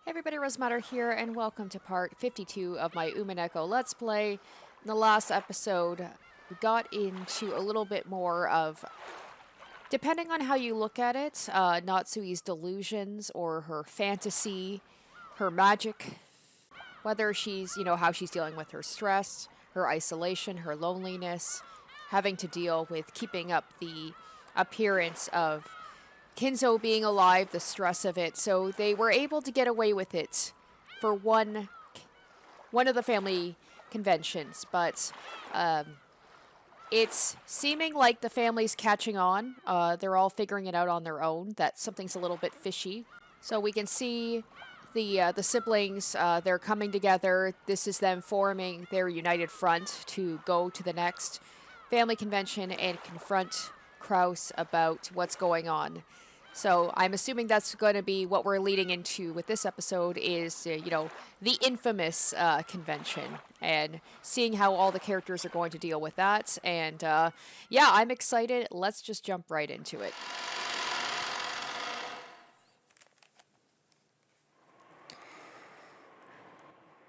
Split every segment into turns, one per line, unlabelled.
Hey everybody, Rosematter here, and welcome to part 52 of my Umineko Let's Play. In the last episode, we got into a little bit more of, depending on how you look at it, Natsuhi's delusions or her fantasy, her magic, whether she's, how she's dealing with her stress, her isolation, her loneliness, having to deal with keeping up the appearance of Kinzo being alive, the stress of it. So they were able to get away with it for one of the family conventions, but it's seeming like the family's catching on. They're all figuring it out on their own, that something's a little bit fishy. So we can see the siblings, they're coming together. This is them forming their united front to go to the next family convention and confront Kraus about what's going on. So I'm assuming that's going to be what we're leading into with this episode is, the infamous convention and seeing how all the characters are going to deal with that. And yeah, I'm excited. Let's just jump right into it.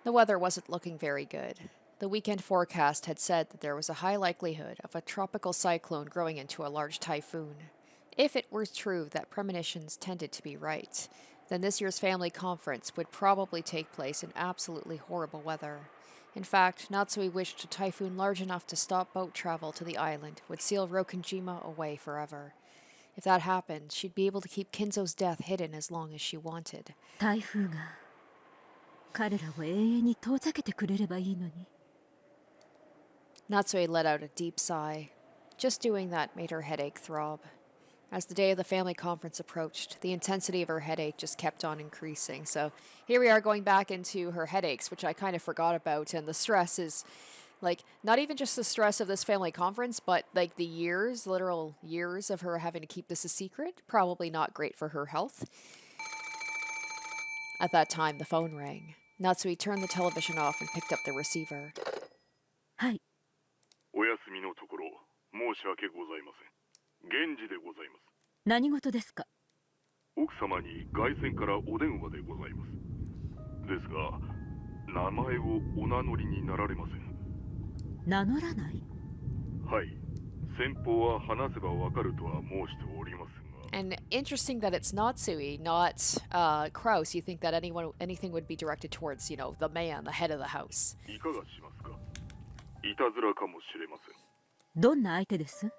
The weather wasn't looking very good. The weekend forecast had said that there was a high likelihood of a tropical cyclone growing into a large typhoon. If it were true that premonitions tended to be right, then this year's family conference would probably take place in absolutely horrible weather. In fact, Natsuhi wished a typhoon large enough to stop boat travel to the island would seal Rokenjima away forever. If that happened, she'd be able to keep Kinzo's death hidden as long as she wanted.
台風が彼らを永遠に遠ざけてくれればいいのに。
Natsuhi let out a deep sigh. Just doing that made her headache throb. As the day of the family conference approached, the intensity of her headache just kept on increasing. So here we are going back into her headaches, which I kind of forgot about. And the stress is, not even just the stress of this family conference, but, the literal years of her having to keep this a secret. Probably not great for her health. At that time, the phone rang. Natsuhi turned the television off and picked up the receiver.
はい。
お休みのところ申し訳ございません。源氏でございます。
何事ですか？
奥様に凱旋からお電話でございます。ですが、名前をお名乗りになられません。
名乗らない？
はい。先方は話せばわかるとは申しておりますが。
And interesting that it's Natsuhi, not Kraus. You think that anything would be directed towards, the man, the head of the house.
いかがしますか。いたずらかもしれません。
どんな相手です？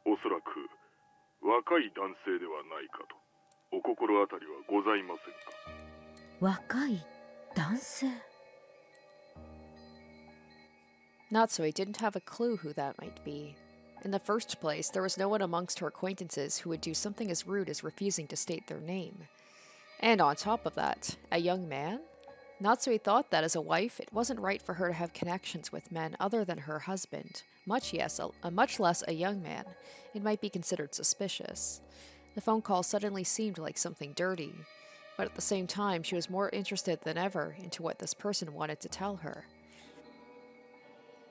おそらく若い男性ではないかとお心当たりはございませんか。
若い男性。
Natsuhi didn't have a clue who that might be. In the first place, there was no one amongst her acquaintances who would do something as rude as refusing to state their name. And on top of that, a young man? Natsuhi thought that as a wife, it wasn't right for her to have connections with men other than her husband, much less a young man. It might be considered suspicious. The phone call suddenly seemed like something dirty, but at the same time, she was more interested than ever into what this person wanted to tell her.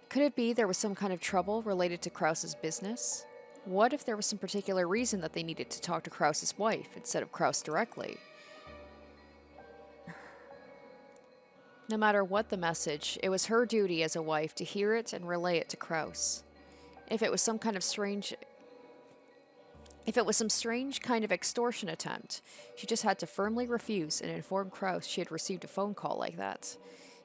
Could it be there was some kind of trouble related to Kraus's business? What if there was some particular reason that they needed to talk to Kraus's wife instead of Kraus directly? No matter what the message, it was her duty as a wife to hear it and relay it to Kraus. If it was some strange kind of extortion attempt, she just had to firmly refuse and inform Kraus she had received a phone call like that.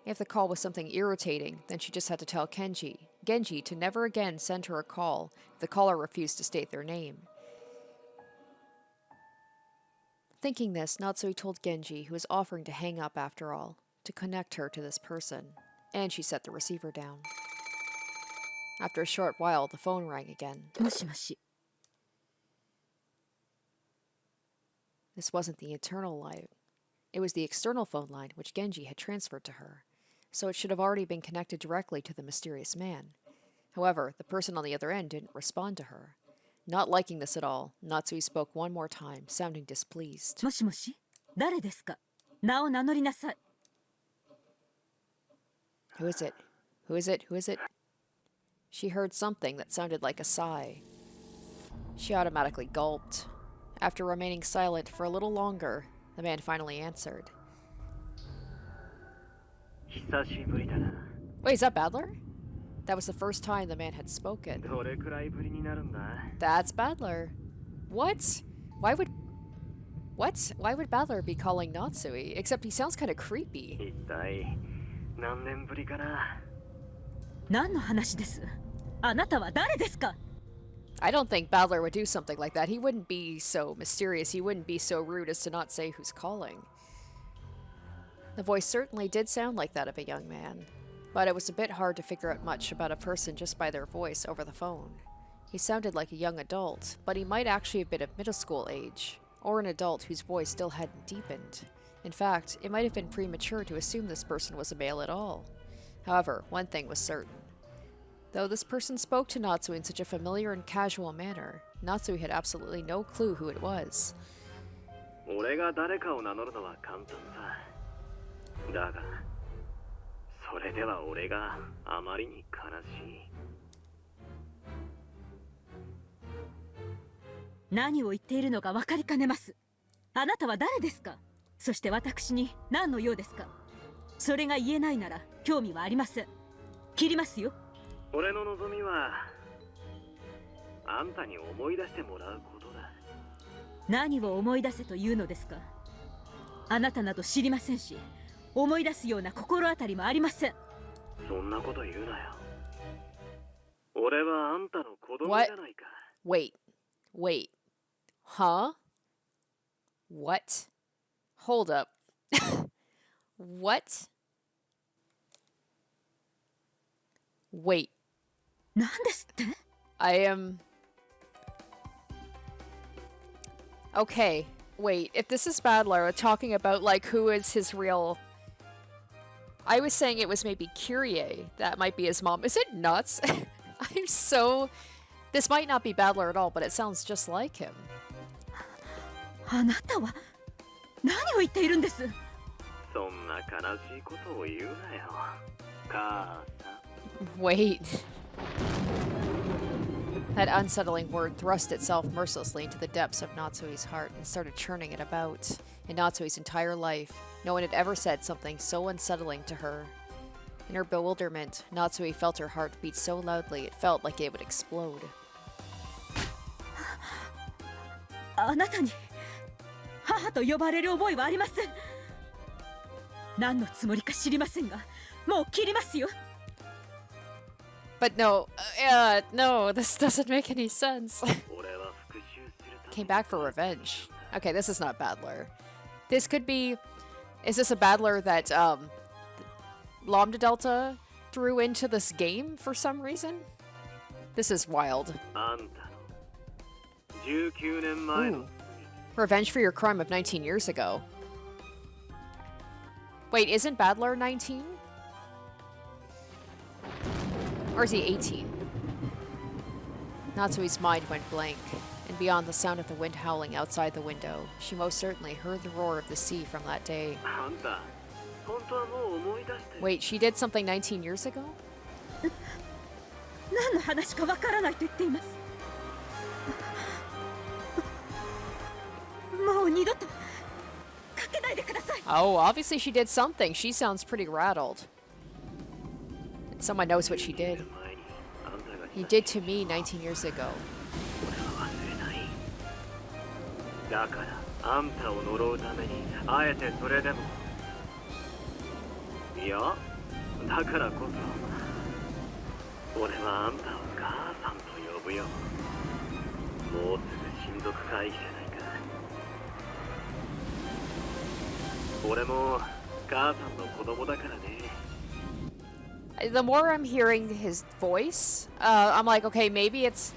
If the call was something irritating, then she just had to tell Genji to never again send her a call if the caller refused to state their name. Thinking this, Natsuhi told Genji, who was offering to hang up after all, to connect her to this person, and she set the receiver down. After a short while, the phone rang again.
もしもし。
This wasn't the internal line. It was the external phone line which Genji had transferred to her, so it should have already been connected directly to the mysterious man. However, the person on the other end didn't respond to her. Not liking this at all, Natsuhi spoke one more time, sounding displeased.
もしもし？誰ですか？名を名乗りなさい。
Who is it? Who is it? Who is it? She heard something that sounded like a sigh. She automatically gulped. After remaining silent for a little longer, The man finally answered.
久しぶりだな。
Wait, is that Badler? That was the first time the man had spoken.
どれくらいぶりになるんだ?
That's Badler. What? Why would Badler be calling Natsuhi? Except he sounds kind of creepy.
一体何年ぶりかな?
何の話です？あなたは誰ですか？
I don't think Badler would do something like that. He wouldn't be so mysterious. He wouldn't be so rude as to not say who's calling. The voice certainly did sound like that of a young man, but it was a bit hard to figure out much about a person just by their voice over the phone. He sounded like a young adult, but he might actually have been of middle school age, or an adult whose voice still hadn't deepened. In fact, it might have been premature to assume this person was a male at all. However, one thing was certain. Though this person spoke to Natsuhi in such a familiar and casual manner, Natsuhi had absolutely no clue who it was.
俺が誰かを名乗るのは簡単さ。だが、それでは俺があまりに悲しい。
何を言っているのか分かりかねます。あなたは誰ですか？そして私に何の用ですか？それが言えないなら興味はありません。切りますよ。
俺の望みはあんたに思い出してもらうことだ。
何を思い出せというのですか？あなたなど知りませんし、思い出すような心当たりもありません。
そんなこと言うなよ。俺はあんたの子供じゃないか。
Wait. Huh? What? Hold up. What? Wait.
何ですって？
I am... Okay, wait. If this is Badler talking about, like, who is his real... I was saying it was maybe Kyrie. That might be his mom. Is it nuts? I'm so... This might not be Badler at all, but it sounds just like him.
あなたは何を言っているんです？
そんな悲しいことを言うなよ。母さん。
Wait. That unsettling word thrust itself mercilessly into the depths of Natsuhi's heart and started churning it about. In Natsuhi's entire life, no one had ever said something so unsettling to her. In her bewilderment, Natsuhi felt her heart beat so loudly it felt like it would explode.
あなたに母と呼ばれる覚えはありません。何のつもりか知りませんが、もう切りますよ。
But no, no, this doesn't make any sense. Came back for revenge. Okay, this is not Badler. This could be... Is this a Badler that, Lambda Delta threw into this game for some reason? This is wild. Ooh. Revenge for your crime of 19 years ago. Wait, isn't Badler 19? Or is he 18? Natsuhi's mind went blank, and beyond the sound of the wind howling outside the window, she most certainly heard the roar of the sea from that day. Wait, she did something 19 years ago?
何の話かわからないと言っています。もう二度とかけないでください。
Oh, obviously she did something. She sounds pretty rattled. Someone knows what she did. You did to me 19 years ago.
だからあんたを呪うためにあえてそれでもいやだからこそ俺はあんたを母さんと呼ぶよ。もうすぐ親族会議じゃないか。俺も母さんの子供だからね。
The more I'm hearing his voice, I'm like, okay, maybe it's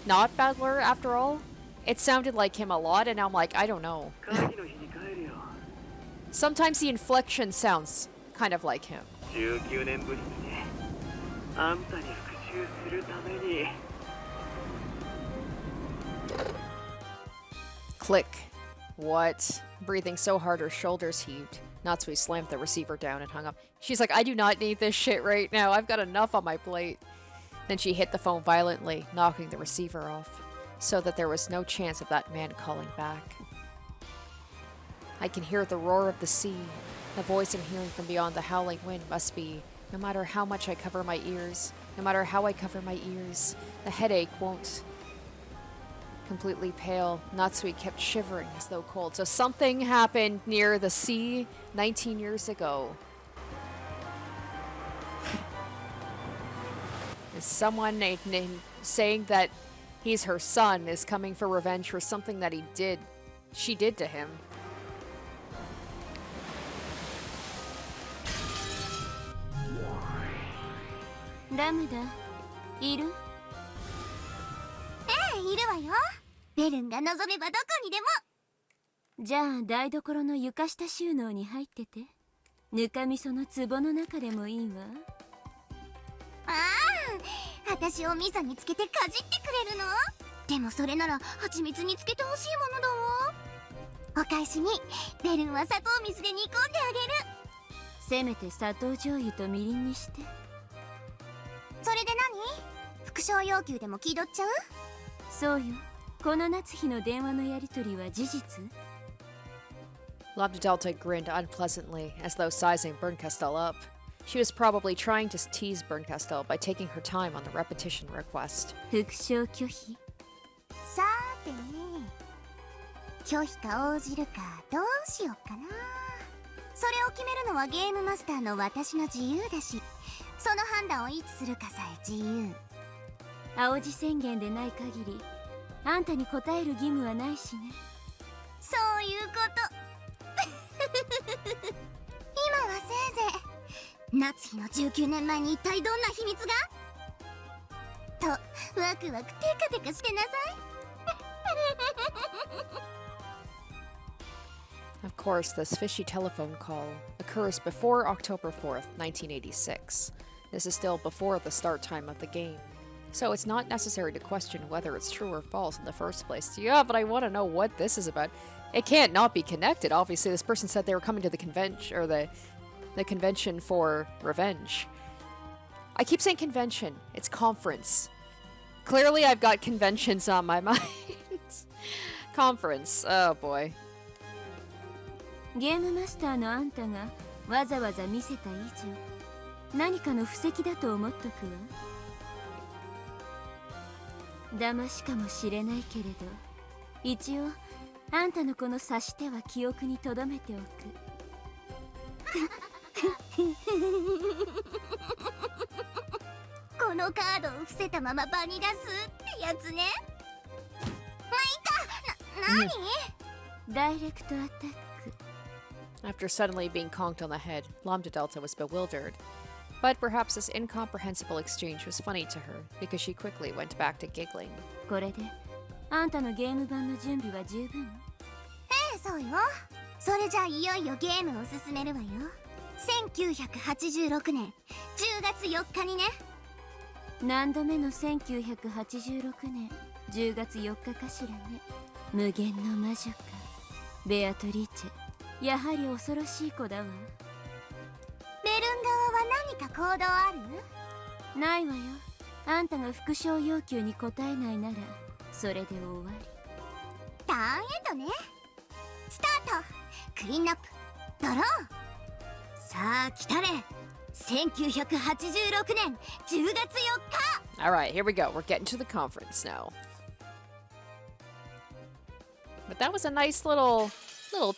not Badler after all. It sounded like him a lot, and I'm like, I don't know. Sometimes the inflection sounds kind of like him.
19年ぶりにね。あんたに復讐するために。
Click. What? Breathing so hard her shoulders heaved. Natsuhi slammed the receiver down and hung up. She's like, I do not need this shit right now. I've got enough on my plate. Then she hit the phone violently, knocking the receiver off, so that there was no chance of that man calling back. I can hear the roar of the sea. The voice I'm hearing from beyond the howling wind must be, no matter how much I cover my ears, no matter how I cover my ears, the headache won't. Completely pale, Natsuhi kept shivering as though cold. So something happened near the sea 19 years ago. Is someone saying that he's her son is coming for revenge for something that she did to him.
Ramda, いる?
いるわよ。ベルンが望めばどこにでも。
じゃあ台所の床下収納に入ってて。ぬかみその壺の中でもいいわ。
ああ、私を味噌につけてかじってくれるの？でもそれなら蜂蜜につけてほしいものだわ。お返しにベルンは砂糖水で煮込んであげる。
せめて砂糖醤油とみりんにして。
それで何？復唱要求でも気取っちゃう？
そうよ。この夏日の電話のやり取りは事実？
Lambda Delta grinned unpleasantly, as though sizing Bernkastel up. She was probably trying to tease Bernkastel by taking her time on the repetition request.
復唱拒否。
さてね、拒否か応じるかどうしよっかな。それを決めるのはゲームマスターの私の自由だし、その判断をいつするかさえ自由。
青字宣言でない限りあんたに答える義務はないしね。
そういうこと今はせいぜい夏日の19年前に一体どんな秘密がとワクワクテカテカしてなさい
Of course, this fishy telephone call occurs before October 4th, 1986. This is still before the start time of the game. So it's not necessary to question whether it's true or false in the first place. Yeah, but I want to know what this is about. It can't not be connected. Obviously, this person said they were coming to the convention, or the convention for revenge. I keep saying convention. It's conference. Clearly, I've got conventions on my mind. Conference. Oh, boy.
ゲームマスターのあんたがわざわざ見せた以上何かの布石だと思っとくわ。騙しかもしれないけれど一応あんたのこの指し手は記憶に留めておく。
このカードを伏せたまま場に出すってやつね。まあいいか。何？
ダイレクトアタック。
After suddenly being conked on the head, Lambda Delta was bewildered. But perhaps this incomprehensible exchange was funny to her, because she quickly went back to giggling.
これであんたのゲーム版の準備は十分？
ええ、そうよ。それじゃあいよいよゲームを進めるわよ。1986年10月4日にね。
何度目の1986年10月4日かしらね。無限の魔女か。ベアトリーチェ、やはり恐ろしい子だわ。
ベルン側は何か行動ある？
ないわよ。あんたが復唱要求に応えないならそれで終わり。
ターンエンドね。スタート。クリーンアップドロー。さあ来たれ。1986年10月4日。
Alright, here we go. We're getting to the conference now. But that was a nice little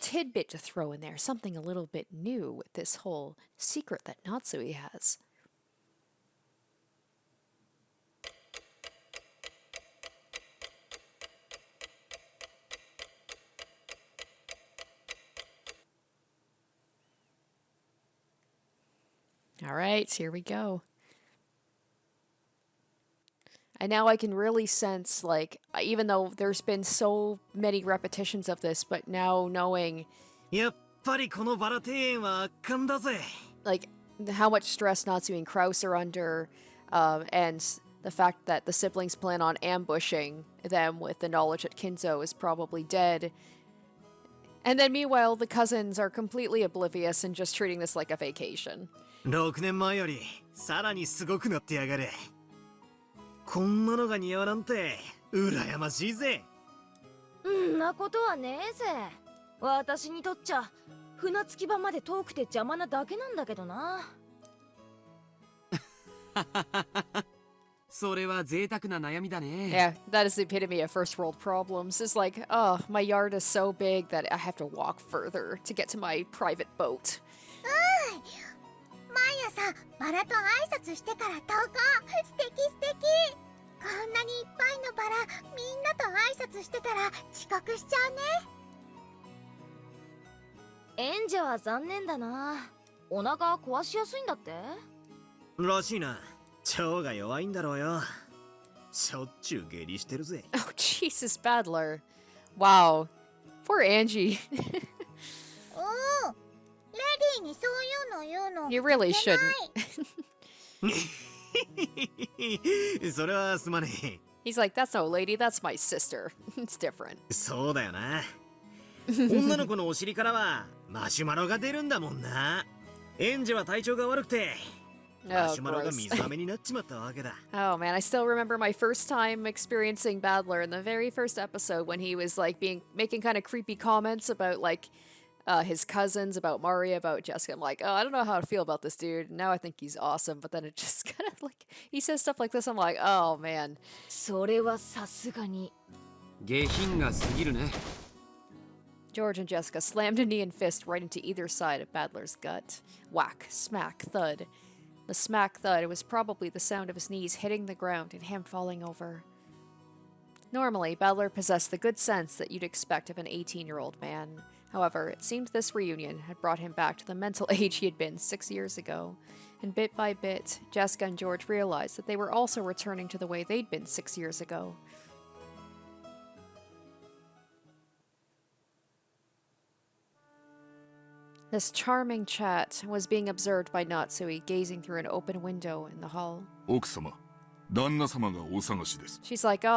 tidbit to throw in there. Something a little bit new with this whole secret that Natsuhi has. Alright, here we go. And now I can really sense, like, even though there's been so many repetitions of this, but now knowing, like, how much stress Natsuhi and Kraus are under, and the fact that the siblings plan on ambushing them with the knowledge that Kinzo is probably dead. And then meanwhile, the cousins are completely oblivious and just treating this like a vacation.
6年前よりさらにすごくなってやがる。こんなのが似合わなんて羨ましいぜ。
んなことはねえぜ。私にとっちゃ船着き場まで遠くて邪魔なだけなんだけどな。
それは贅沢な悩みだね。
Yeah, that is the epitome of first world problems. It's like, oh, my yard is so big that I have to walk further to get to my private boat.
毎朝バラと挨拶してから投稿。素敵素敵。こんなにいっぱいのバラみんなと挨拶してたら遅刻しちゃうね。
演者は残念だな。お腹壊しやすいんだって。
らしいな。腸が弱いんだろうよ。しょっちゅう下痢してるぜ。
Oh, Jesus, Badler. Wow. Poor Angie.
おお、レディーにそういうの言うの。
You really shouldn't.
それはすまねえ。
He's like, that's no lady, that's my sister. It's different.
そうだよな。女の子のお尻からはマシュマロが出るんだもんな。エンジは体調が悪くてマ
Oh,
シュマロが
gross.
水飴になっちまったわけだ。
Oh man, I still remember my first time experiencing Badler in the very first episode when he was like making kind of creepy comments about like his cousins, about Maria, about Jessica. I'm like, oh, I don't know how to feel about this dude. Now I think he's awesome, but then it just kind of like he says stuff like this. I'm like, oh man.
それはさすがに。
下品が過ぎるね。
George and Jessica slammed a knee and fist right into either side of Badler's gut. Whack, smack, thud. The smack thud was probably the sound of his knees hitting the ground and him falling over. Normally, Badler possessed the good sense that you'd expect of an 18-year-old man. However, it seemed this reunion had brought him back to the mental age he had been 6 years ago. And bit by bit, Jessica and George realized that they were also returning to the way they'd been 6 years ago. This charming chat was being observed by Natsuhi, gazing through an open window in the hall.
奥様、旦那様がお探しです。
She's like, the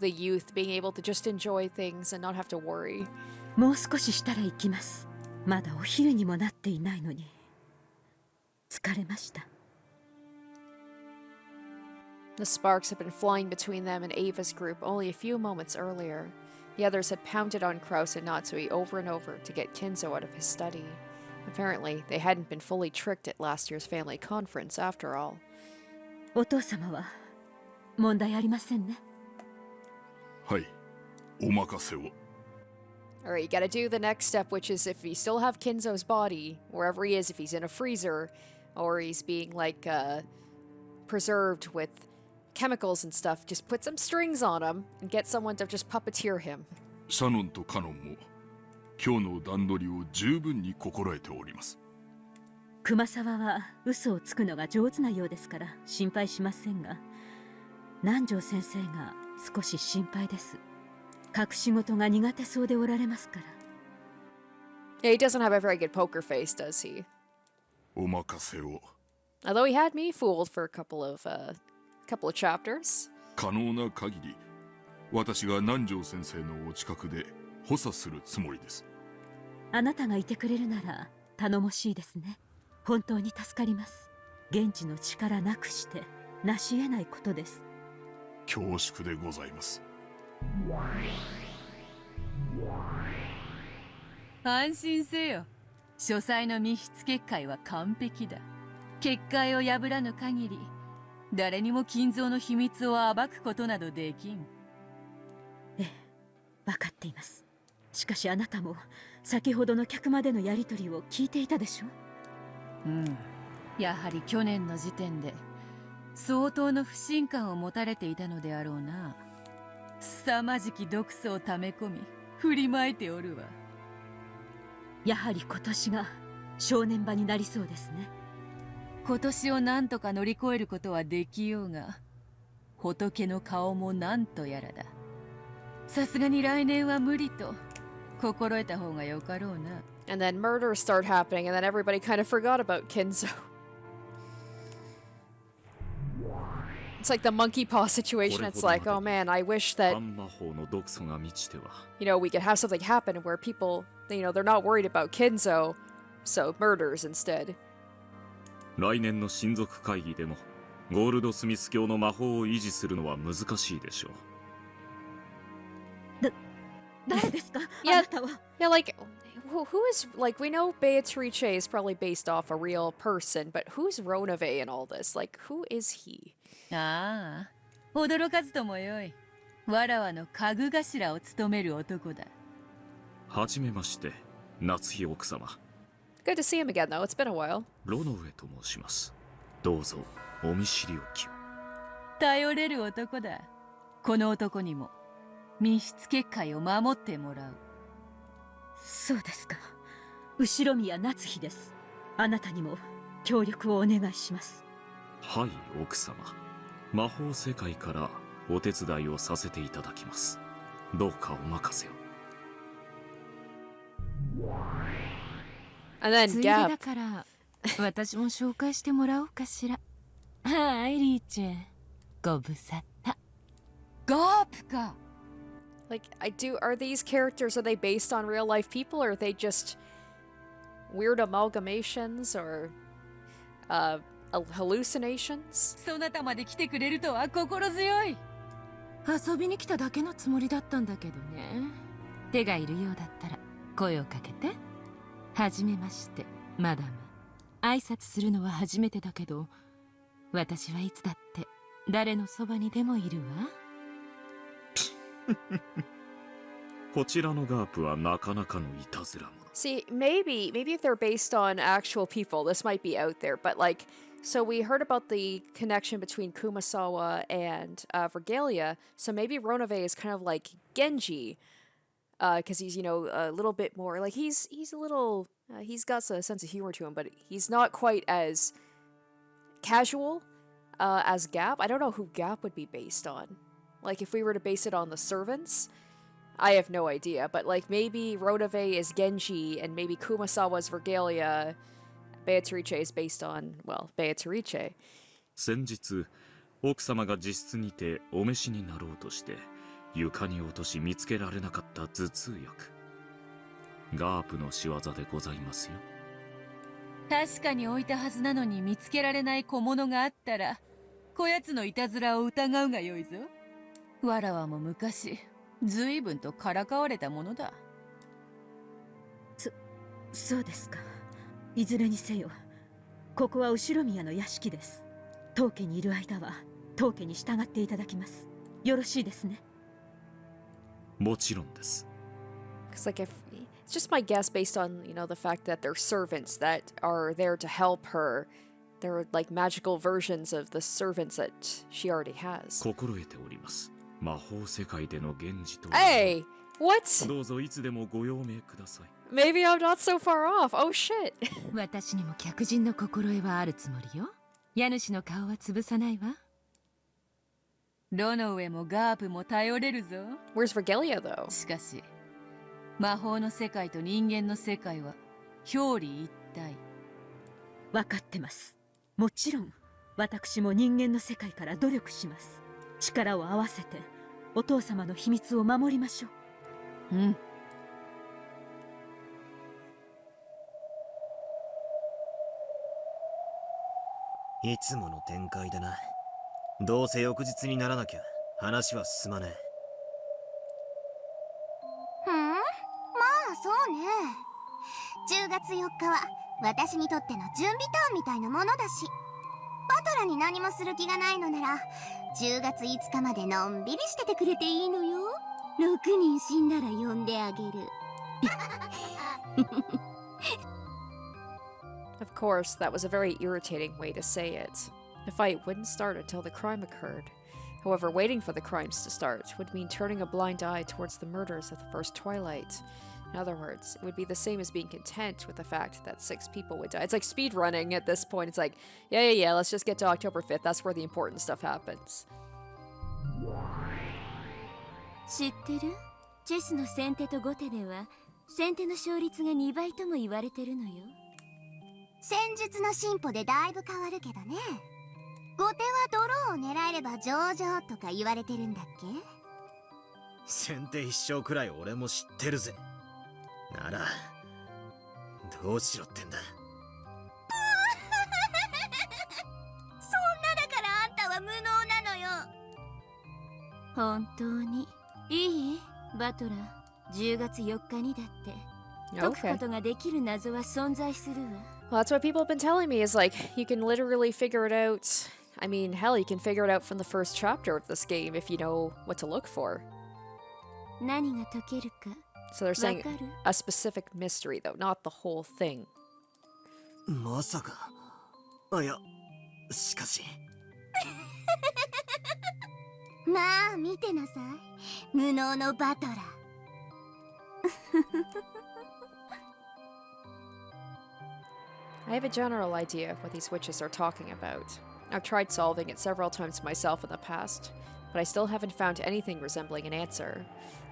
youth, being able to just enjoy things and not have to worry.
もう少ししたら行きます。まだお昼にもなっていないのに。疲れました。
The sparks had been flying between them and Ava's group only a few moments earlier. The others had pounded on Kraus and Natsuhi over and over to get Kinzo out of his study. Apparently, they hadn't been fully tricked at last year's family conference after all.
お父様は問題ありませんね。
はい、お任せを。
Alright, you gotta do the next step, which is if you still have Kinzo's body, wherever he is, if he's in a freezer, or he's being, like, preserved with chemicals and stuff, just put some strings on him and get someone to just puppeteer him.
シャノンとカノンも今日の段取りを十分に心得ております。
熊沢は嘘をつくのが上手なようですから心配しませんが、南條先生が少し心配です。隠し事が苦手そうでおられますから。
Yeah, he doesn't have a very good poker face, does he?
お任せを。
Although he had me fooled for a couple of chapters.
可能な限り私が南條先生のお近くで補佐するつもりです。
あなたがいてくれるなら頼もしいですね。本当に助かります。現地の力なくして成し得ないことです。
恐縮でございます。
安心せよ。書斎の密室結界は完璧だ。結界を破らぬ限り誰にも金蔵の秘密を暴くことなどできん。
ええ、分かっています。しかしあなたも先ほどの客までのやりとりを聞いていたでしょ。
うん、やはり去年の時点で相当の不信感を持たれていたのであろうな。凄まじき毒素を溜め込み振りまいておるわ。
やはり今年が正念場になりそうですね。
今年を何とか乗り越えることはできようが、仏の顔も何とやらだ。さすがに来年は無理と心得た方がよかろうな。
And then murders start happening, and then everybody kind of forgot about Kinzo. It's like the monkey paw situation. It's like, oh man, I wish that, we could have something happen where people, they're not worried about Kinzo, so murders instead.
来年の親族会議でもゴールドスミス教の魔法を維持するのは難しいでしょう。
誰ですか
Yeah.
あなたは。
Yeah, like, who is, like, we know Beatrice is probably based off a real person, but who's Ronave in all this? Like, who is he?
ああ、驚かずともよい。わらわの家具頭を務める男だ。
はじめまして、夏日奥様。
Good to see him again, though. It's been a while.
ロノウエと申します。どうぞお見知りおきを。
頼れる男だ。この男にも密室結界を守ってもらう。
そうですか。後宮夏日です。あなたにも協力をお願いします。
はい、奥様。魔法世界からお手伝いをさせていただきます。どうかお任せを。
And then
ついでだ
Gap.
から私も紹介してもらおうかしら。はい、リーチェ。ご無沙汰。ガープか。
Like, are these characters, are they based on real life people, or are they just weird amalgamations, or, hallucinations?
そなたまで来てくれるとは心強い。遊びに来ただけのつもりだったんだけどね。手がいるようだったら声をかけて。はじめまして、マダム。挨拶するのは初めてだけど、私はいつだって誰のそばにでもいるわ。
こちらのガープはなかなかのいたずら者。
See, maybe if they're based on actual people, this might be out there, but like, so we heard about the connection between Kumasawa and Vergalia, so maybe Ronave is kind of like Genji, because he's, a little bit more, like, he's a little, he's got a sense of humor to him, but he's not quite as casual as Gap. I don't know who Gap would be based on. Like, if we were to base it on the servants, I have no idea, but like maybe Ronave is Genji and maybe Kumasawa is Vergalia. Beatrice is based on, well, Beatrice.
先日、奥様が自室にてお召しになろうとして床に落とし見つけられなかった頭痛薬。ガープの仕業でございますよ。
確かに置いたはずなのに見つけられない小物があったら、こやつのいたずらを疑うがよいぞ。わらわも昔、随分とからかわれたものだ。
そうですか。いずれにせよ、ここは後宮の屋敷です。当家にいる間は当家に従っていただきます。よろしいですね。
もちろんです。
Because like if it's just my guess based on, the fact that they're servants that are there to help her. They're like magical versions of the servants that she already has.
心得ております。魔法世界での現実と。
Hey! What?
どうぞいつでもご用命ください。
Maybe I'm not so far off. Oh shit.
私にも客人の心得はあるつもりよ。家主の顔は潰さないわ。ロノウエもガープも頼れるぞ。
Where's Vergalia though?
しかし、魔法の世界と人間の世界は表裏一体。
わかってます。もちろん、私も人間の世界から努力します。力を合わせて、お父様の秘密を守りましょう。
うん。
いつもの展開だな。どうせ翌日にならなきゃ話は進まねえ。
まあそうね。10月4日は私にとっての準備ターンみたいなものだし、バトラに何もする気がないのなら10月5日までのんびりしててくれていいのよ。6人死んだら呼んであげる。
Of course, that was a very irritating way to say it. The fight wouldn't start until the crime occurred. However, waiting for the crimes to start would mean turning a blind eye towards the murders of the first twilight. In other words, it would be the same as being content with the fact that 6 people would die. It's like speed running at this point. It's like, yeah, let's just get to October 5th. That's where the important stuff happens.
知ってる？チェスの先手と後手では先手の勝率が2倍とも言われてるのよ。
戦術の進歩でだいぶ変わるけどね。後手はドローを狙えれば上々とか言われてるんだっけ？
先手必勝くらい俺も知ってるぜ。ならどうしろってんだ。
そんなだからあんたは無能なのよ。
本当にいい？バトラー、10月4日にだって解くことができる謎は存在するわ。
Well, that's what people have been telling me, is like, you can literally figure it out. I mean, hell, you can figure it out from the first chapter of this game if you know what to look for.
何が解けるか
So they're saying
わかる？
a specific mystery, though, not the whole thing.
まさか。いや、しかし。
まあ見てなさい、無能のバトラー。
I have a general idea of what these witches are talking about. I've tried solving it several times myself in the past, but I still haven't found anything resembling an answer.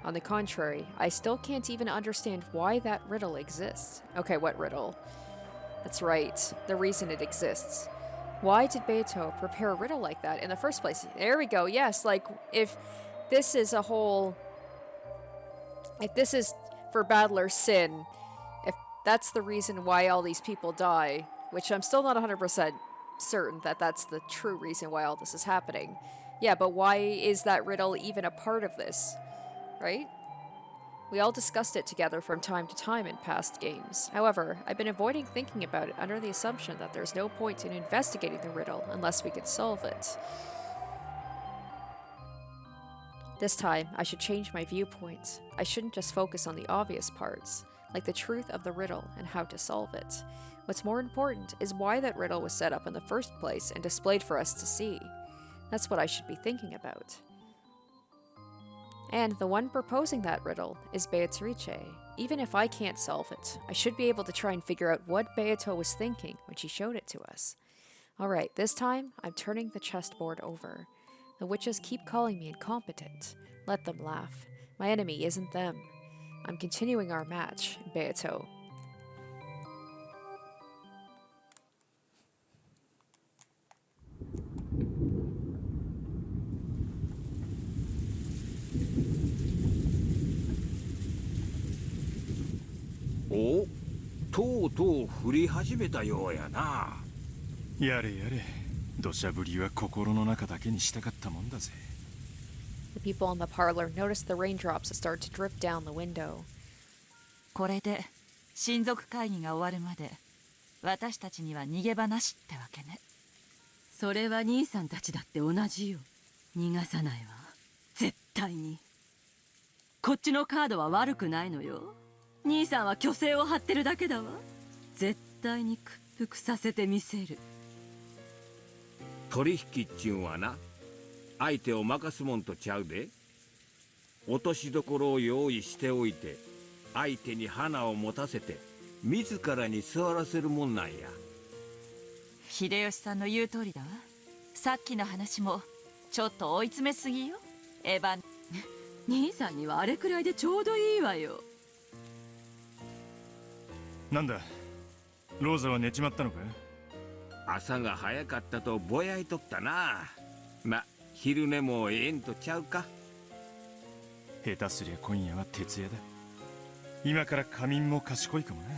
On the contrary, I still can't even understand why that riddle exists. Okay, what riddle? That's right, the reason it exists. Why did Beito prepare a riddle like that in the first place? There we go, yes, like, if this is a whole... If this is for Battler's sin, if that's the reason why all these people die, which I'm still not 100% certain that that's the true reason why all this is happening. Yeah, but why is that riddle even a part of this? Right? We all discussed it together from time to time in past games. However, I've been avoiding thinking about it under the assumption that there's no point in investigating the riddle unless we could solve it. This time, I should change my viewpoint. I shouldn't just focus on the obvious parts, like the truth of the riddle and how to solve it. What's more important is why that riddle was set up in the first place and displayed for us to see. That's what I should be thinking about. And the one proposing that riddle is Beatrice. Even if I can't solve it, I should be able to try and figure out what Beato was thinking when she showed it to us. Alright, this time, I'm turning the chessboard over. The witches keep calling me incompetent. Let them laugh. My enemy isn't them. I'm continuing our match, Beato.
Oh, とうとう降り始めたようやな。
やれやれ、土砂降りは心の中だけにしたかったもんだぜ。
The people in the parlor noticed the raindrops that started to drip down the window.
これで親族会議が終わるまで私たちには逃げ場なしってわけね。
それは兄さんたちだって同じよ。逃がさないわ、絶対に。こっちのカードは悪くないのよ。兄さんは虚勢を張ってるだけだわ。絶対に屈服させてみせる。
取引っちゅうんはな、相手を任すもんとちゃうで。落としどころを用意しておいて、相手に花を持たせて自らに座らせるもんなんや。
秀吉さんの言う通りだわ。さっきの話もちょっと追い詰めすぎよ、エヴァン。
兄さんにはあれくらいでちょうどいいわよ。
なんだ、ローザは寝ちまったのか。
朝が早かったとぼやいとったな。ま、昼寝もええんとちゃうか。
下手すりゃ今夜は徹夜だ。今から仮眠も賢いかもな。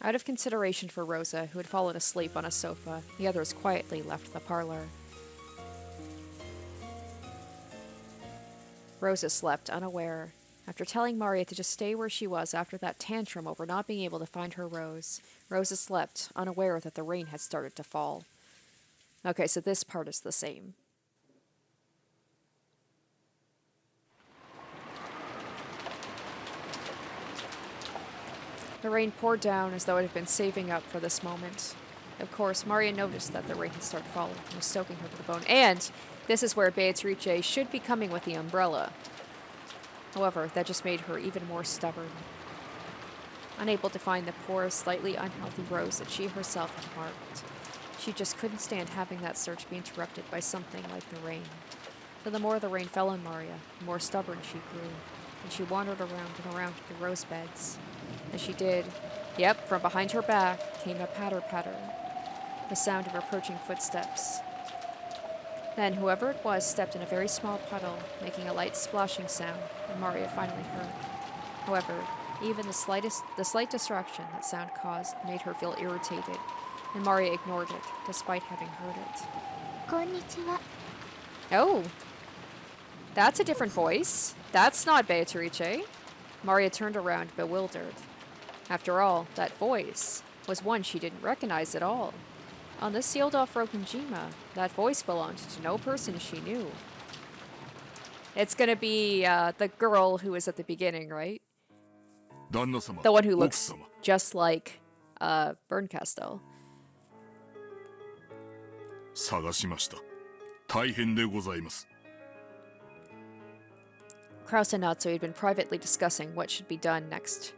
Out of consideration for Rosa, who had fallen asleep on a sofa, the others quietly left the parlor. Rosa slept unaware. After telling Maria to just stay where she was after that tantrum over not being able to find her rose, Rosa slept, unaware that the rain had started to fall. Okay, so this part is the same. The rain poured down as though it had been saving up for this moment. Of course, Maria noticed that the rain had started falling and was soaking her to the bone. And this is where Beatrice should be coming with the umbrella. However, that just made her even more stubborn. Unable to find the poor, slightly unhealthy rose that she herself had marked, she just couldn't stand having that search be interrupted by something like the rain. So the more the rain fell on Maria, the more stubborn she grew, and she wandered around and around the rose beds. As she did, yep, from behind her back came a patter-patter, the sound of approaching footsteps. Then whoever it was stepped in a very small puddle, making a light splashing sound, and Maria finally heard. However, even the slight distraction that sound caused made her feel irritated, and Maria ignored it, despite having heard it.
Konnichiwa.
Oh! That's a different voice. That's not Beatrice. Maria turned around, bewildered. After all, that voice was one she didn't recognize at all. On the sealed-off Rokunjima, that voice belonged to no person she knew. It's gonna be the girl who was at the beginning, right? The one who looks just like Bernkastel.
探しました。大変でございます。
Kraus and Natsuhi had been privately discussing what should be done next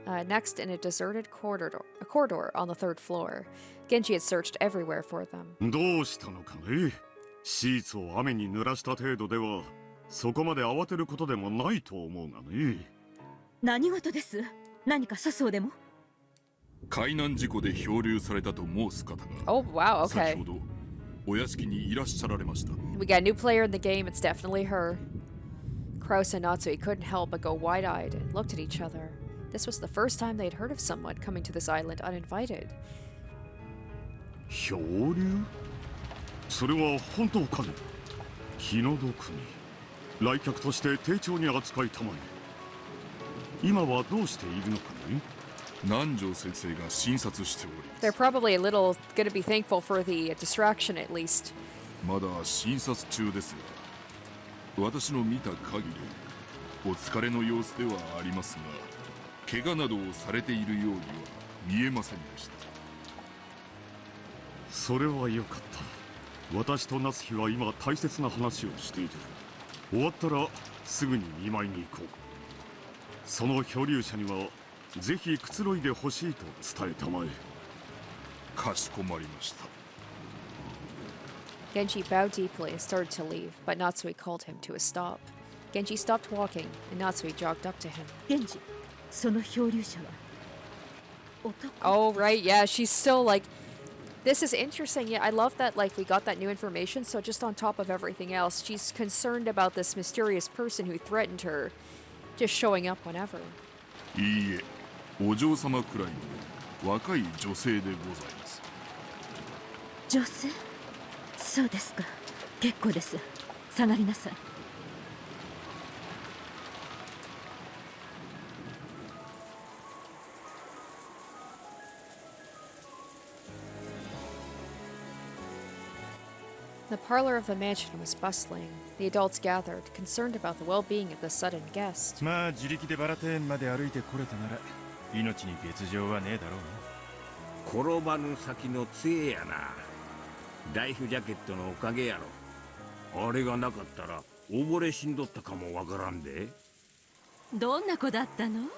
in a deserted corridor on the third floor. Genji had searched everywhere for them.
どうしたのかね。シーツを雨に濡らした程度では、そこまで慌てることでもないと思うがね。
何事です？何か粗相でも？
海難事故で漂流されたと申す方が、
Oh wow, okay.
先ほどお屋敷にいらっしゃられました。
We got a new player in the game. It's definitely her. Kraus and Natsuhi couldn't help but go wide-eyed and looked at each other. This was the first time they'd heard of someone coming to this island uninvited.
漂流？それは本当かね。気の毒に来客として丁重に扱いたまえ。今はどうしているのかね。南條先生が診察しております。
They're probably a little gonna be thankful for the distraction at least.
まだ診察中ですが、私の見た限りお疲れの様子ではありますが、怪我などをされているようには見えませんでした。それはよかった。私と夏日は今大切な話をしている。終わったらすぐに見舞いに行こう。その漂流者にはぜひくつろいでほしいと伝えたまえ。かしこまりました。
Genji bowed deeply and started to leave, but Natsuhi called him to a stop. Genji stopped walking, and Natsuhi jogged up to him.
Genji, その漂流者は男。
Oh right, yeah, she's still like. This is interesting. Yeah, I love that. Like we got that new information. So just on top of everything else, she's concerned about this mysterious person who threatened her, just showing up whenever.
いいえ、お嬢様くらいの若い女性でございます。
女性？そうですか。結構です。下がりなさい。
The parlor of the mansion was bustling. The adults gathered, concerned about the well-being of the sudden guest.
まあ自力でバラ庭園まで歩いてこれたなら命に別状はねえだろうな。
転ばぬ先の杖やな。ライフジャケットのおかげやろ。あれがなかったら溺れ死んどったかもわからんで。
どんな子だったの？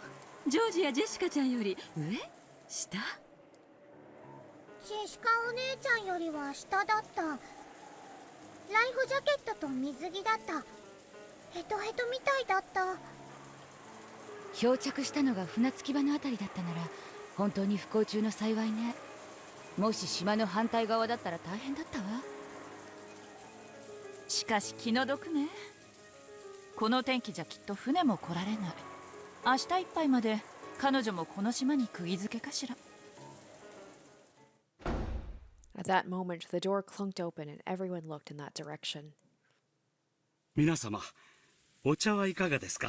ジョージやジェシカちゃんより上？下？
ジェシカお姉ちゃんよりは下だった。ライフジャケットと水着だった。ヘトヘトみたいだった。
漂着したのが船着き場のあたりだったなら本当に不幸中の幸いね。もし島の反対側だったら大変だったわ。
しかし気の毒ね。この天気じゃきっと船も来られない。明日いっぱいまで彼女もこの島に釘付けかしら。
At that moment, the door clunked open and everyone looked in that direction.
皆様、お茶はいかがですか?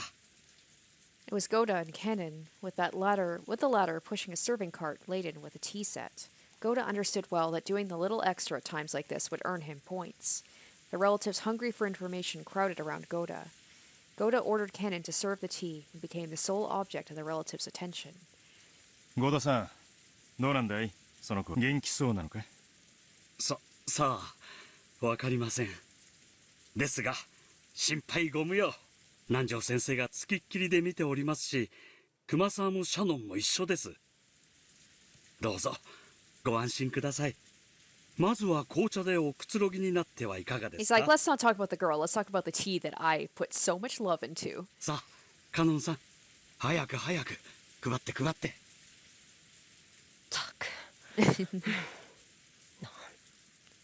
It was Goda and Kennen, with the latter pushing a serving cart laden with a tea set. Goda understood well that doing the little extra at times like this would earn him points. The relatives hungry for information crowded around Goda. Goda ordered Kennen to serve the tea and became the sole object of the relatives' attention.
ゴダさん、どうなんだい？その子、元気そうなのか？
さあ、わかりません。ですが、心配ご無用。南條先生がつきっきりで見ておりますし、熊沢もシャノンも一緒です。どうぞ、ご安心ください。まずは紅茶でおくつろぎになってはいかがですか?
He's like, let's not talk about the girl, let's talk about the tea that I put so much love into.
さあ、カノンさん、早く配って。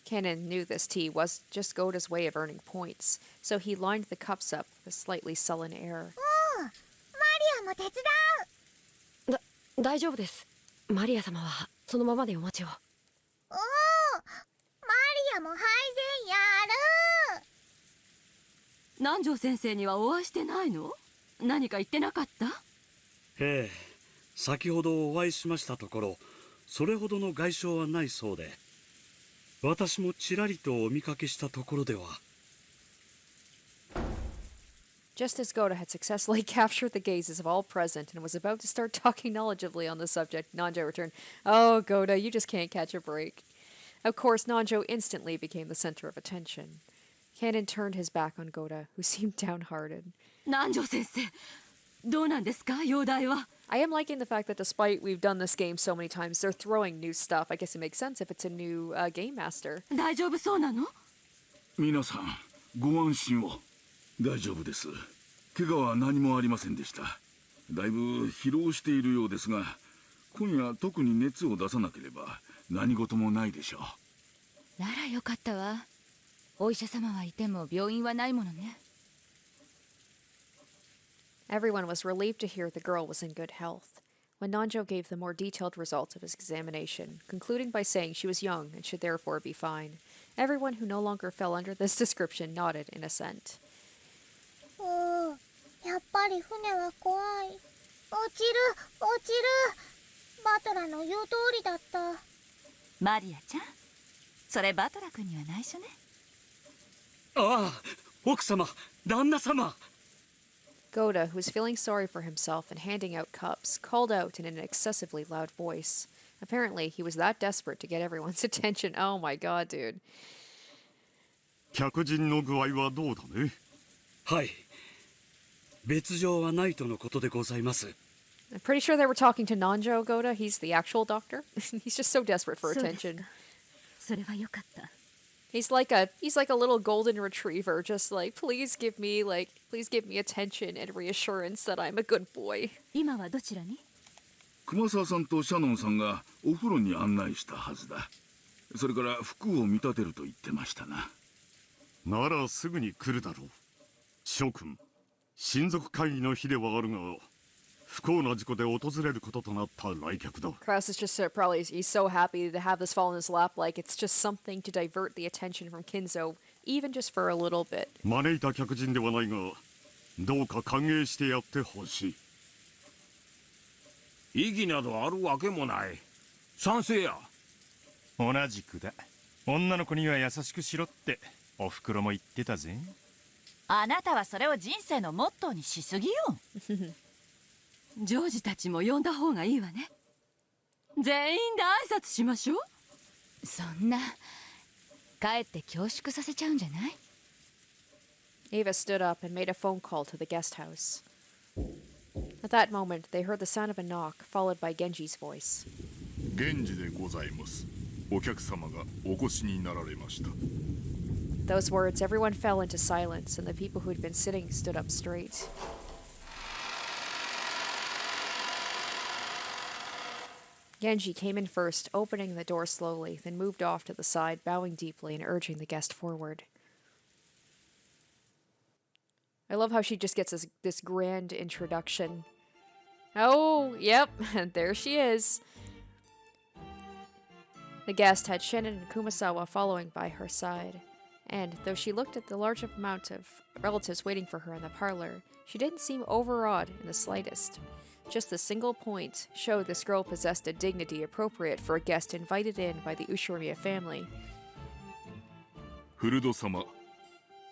Kennen knew this tea was just Goda's way of earning points, so he lined the cups up with a slightly sullen air.
マリアも手伝う。
大丈夫です。マリア様はそのままでお待ちを。
マリアも配膳やる。
南條先生にはお会いしてないの？何か言ってなかった？
ええ、先ほどお会いしましたところ、それほどの外傷はないそうで、私もちらりとお見かけしたところでは。
Just as Goda had successfully captured the gazes of all present and was about to start talking knowledgeably on the subject, Nanjo returned. Oh, Goda, you just can't catch a break. Of course, Nanjo instantly became the center of attention. Kanon turned his back on Goda, who seemed downhearted.
Nanjo sensei, どうなんですか、容体は?
I am liking the fact that despite we've done this game so many times, they're throwing new stuff. I guess it makes sense if it's a new game master.
大丈夫そうなの?
皆さん、ご安心を。大丈夫です。怪我は何もありませんでした。だいぶ疲労しているようですが、今夜特に熱を出さなければ何事もないでしょう。
ならよかったわ。お医者様はいても病院はないものね。
Everyone was relieved to hear the girl was in good health. When Nanjo gave the more detailed results of his examination, concluding by saying she was young and should therefore be fine, everyone who no longer fell under this description nodded in assent.
やっぱり船は怖い。落ちる。バトラの言う通りだった。
マリアちゃん、それバトラ君には内緒ね。
ああ、奥様、旦那様。
Goda, who was feeling sorry for himself and handing out cups, called out in an excessively loud voice. Apparently, he was that desperate to get everyone's attention. Oh my god, dude.
客人の具合はどうだね?
はい。別状はないとのことでございます。
I'm pretty sure they were talking to Nanjo Goda. He's the actual doctor. He's just so desperate for attention.
それはよかった。
He's like a little golden retriever, just like please give me attention and reassurance that I'm a good boy.
今はどちらに?
熊沢さんとシャノンさんがお風呂に案内したはずだ。それから服を見立てると言ってましたな。
ならすぐに来るだろう。諸君、親族会議の日ではあるが、不幸な事故で訪れることとなった来客だ。
Kraus is just probably he's so happy to have this fall in his lap, like it's just something to divert the attention from Kinzo, even just for a little bit.
招いた客人ではないが、どうか歓迎してやってほしい。
意義などあるわけもない。賛成や。
同じくだ。女の子には優しくしろっておふくろも言ってたぜ。
あなたはそれを人生のモットーにしすぎよ。
ジョージたちも呼んだ方がいいわね。全員で挨拶しましょう。
そんな、かえって恐縮させちゃうんじゃない?
Eva stood up and made a phone call to the guest house. At that moment, they heard the sound of a knock, followed by Genji's voice.
源氏でございます。お客様がお越しになられました。
Those words, everyone fell into silence, and the people who had been sitting stood up straight. Genji came in first, opening the door slowly, then moved off to the side, bowing deeply and urging the guest forward. I love how she just gets this grand introduction. Oh, yep, there she is. The guest had Shannon and Kumasawa following by her side, and though she looked at the large amount of relatives waiting for her in the parlor, she didn't seem overawed in the slightest. Just a single point showed this girl possessed a dignity appropriate for a guest invited in by the Ushirimiya family.
フルド様、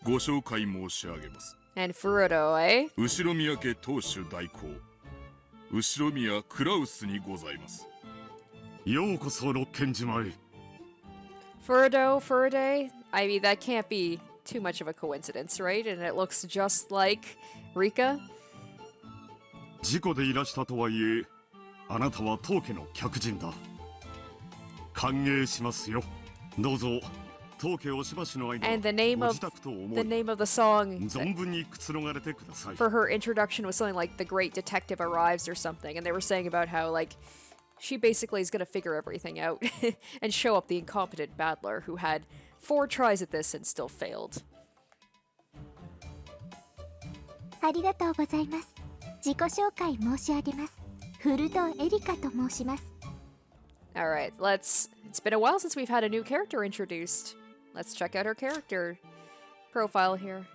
ご紹介申し上げます。
And Furudo, eh?
後ろ宮家当主代行、後ろ宮クラウスにございます。
ようこそ六軒島へ。
Furude? I mean, that can't be too much of a coincidence, right? And it looks just like Rika.
事故でいらしたとはいえ、あなたは当家の客人だ。歓迎しますよ。どうぞ。当家おしばしの間、
And the name of the song
存分にくつろがれてください。
for her introduction was something like "The Great Detective Arrives" or something, and they were saying about how like she basically is going to figure everything out and show up the incompetent battler who had 4 tries at this and still failed.
ありがとうございます。自己紹介申し上げます。フルドエリカと申します。
All right, it's been a while since we've had a new character introduced. Let's check out her character profile here.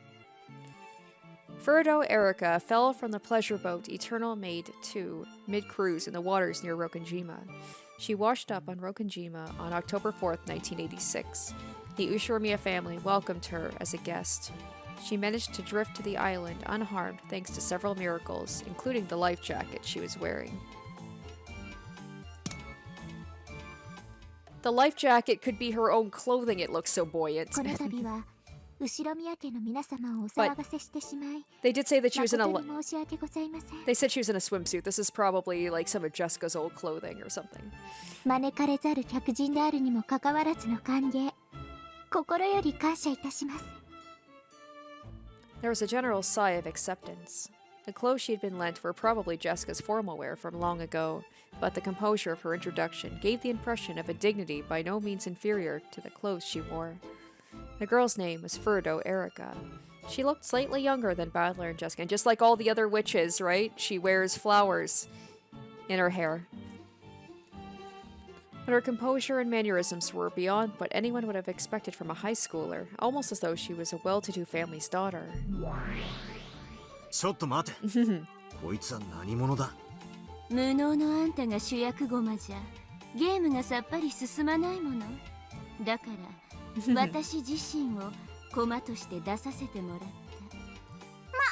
Furudo Erika fell from the pleasure boat Eternal Maid 2 mid-cruise in the waters near Rokunjima. She washed up on Rokunjima on October 4th, 1986. The Ushiromiya family welcomed her as a guest. She managed to drift to the island unharmed thanks to several miracles, including the life jacket she was wearing. The life jacket could be her own clothing, it looks so buoyant. But they did say that she was in a... They said she was in a swimsuit. This is probably like some of Jessica's old clothing or something. There was a general sigh of acceptance. The clothes she had been lent were probably Jessica's formal wear from long ago, but the composure of her introduction gave the impression of a dignity by no means inferior to the clothes she wore. The girl's name was Furudo Erika. She looked slightly younger than Battler and Jessica, and just like all the other witches, right? She wears flowers in her hair. But her composure and mannerisms were beyond what anyone would have expected from a high schooler, almost as though she was a well-to-do family's daughter.
ちょっと待て。こいつは何者だ。
無能のあんたが主役駒じゃゲームがさっぱり進まないもの。だから私自身を駒として出させてもらった。ま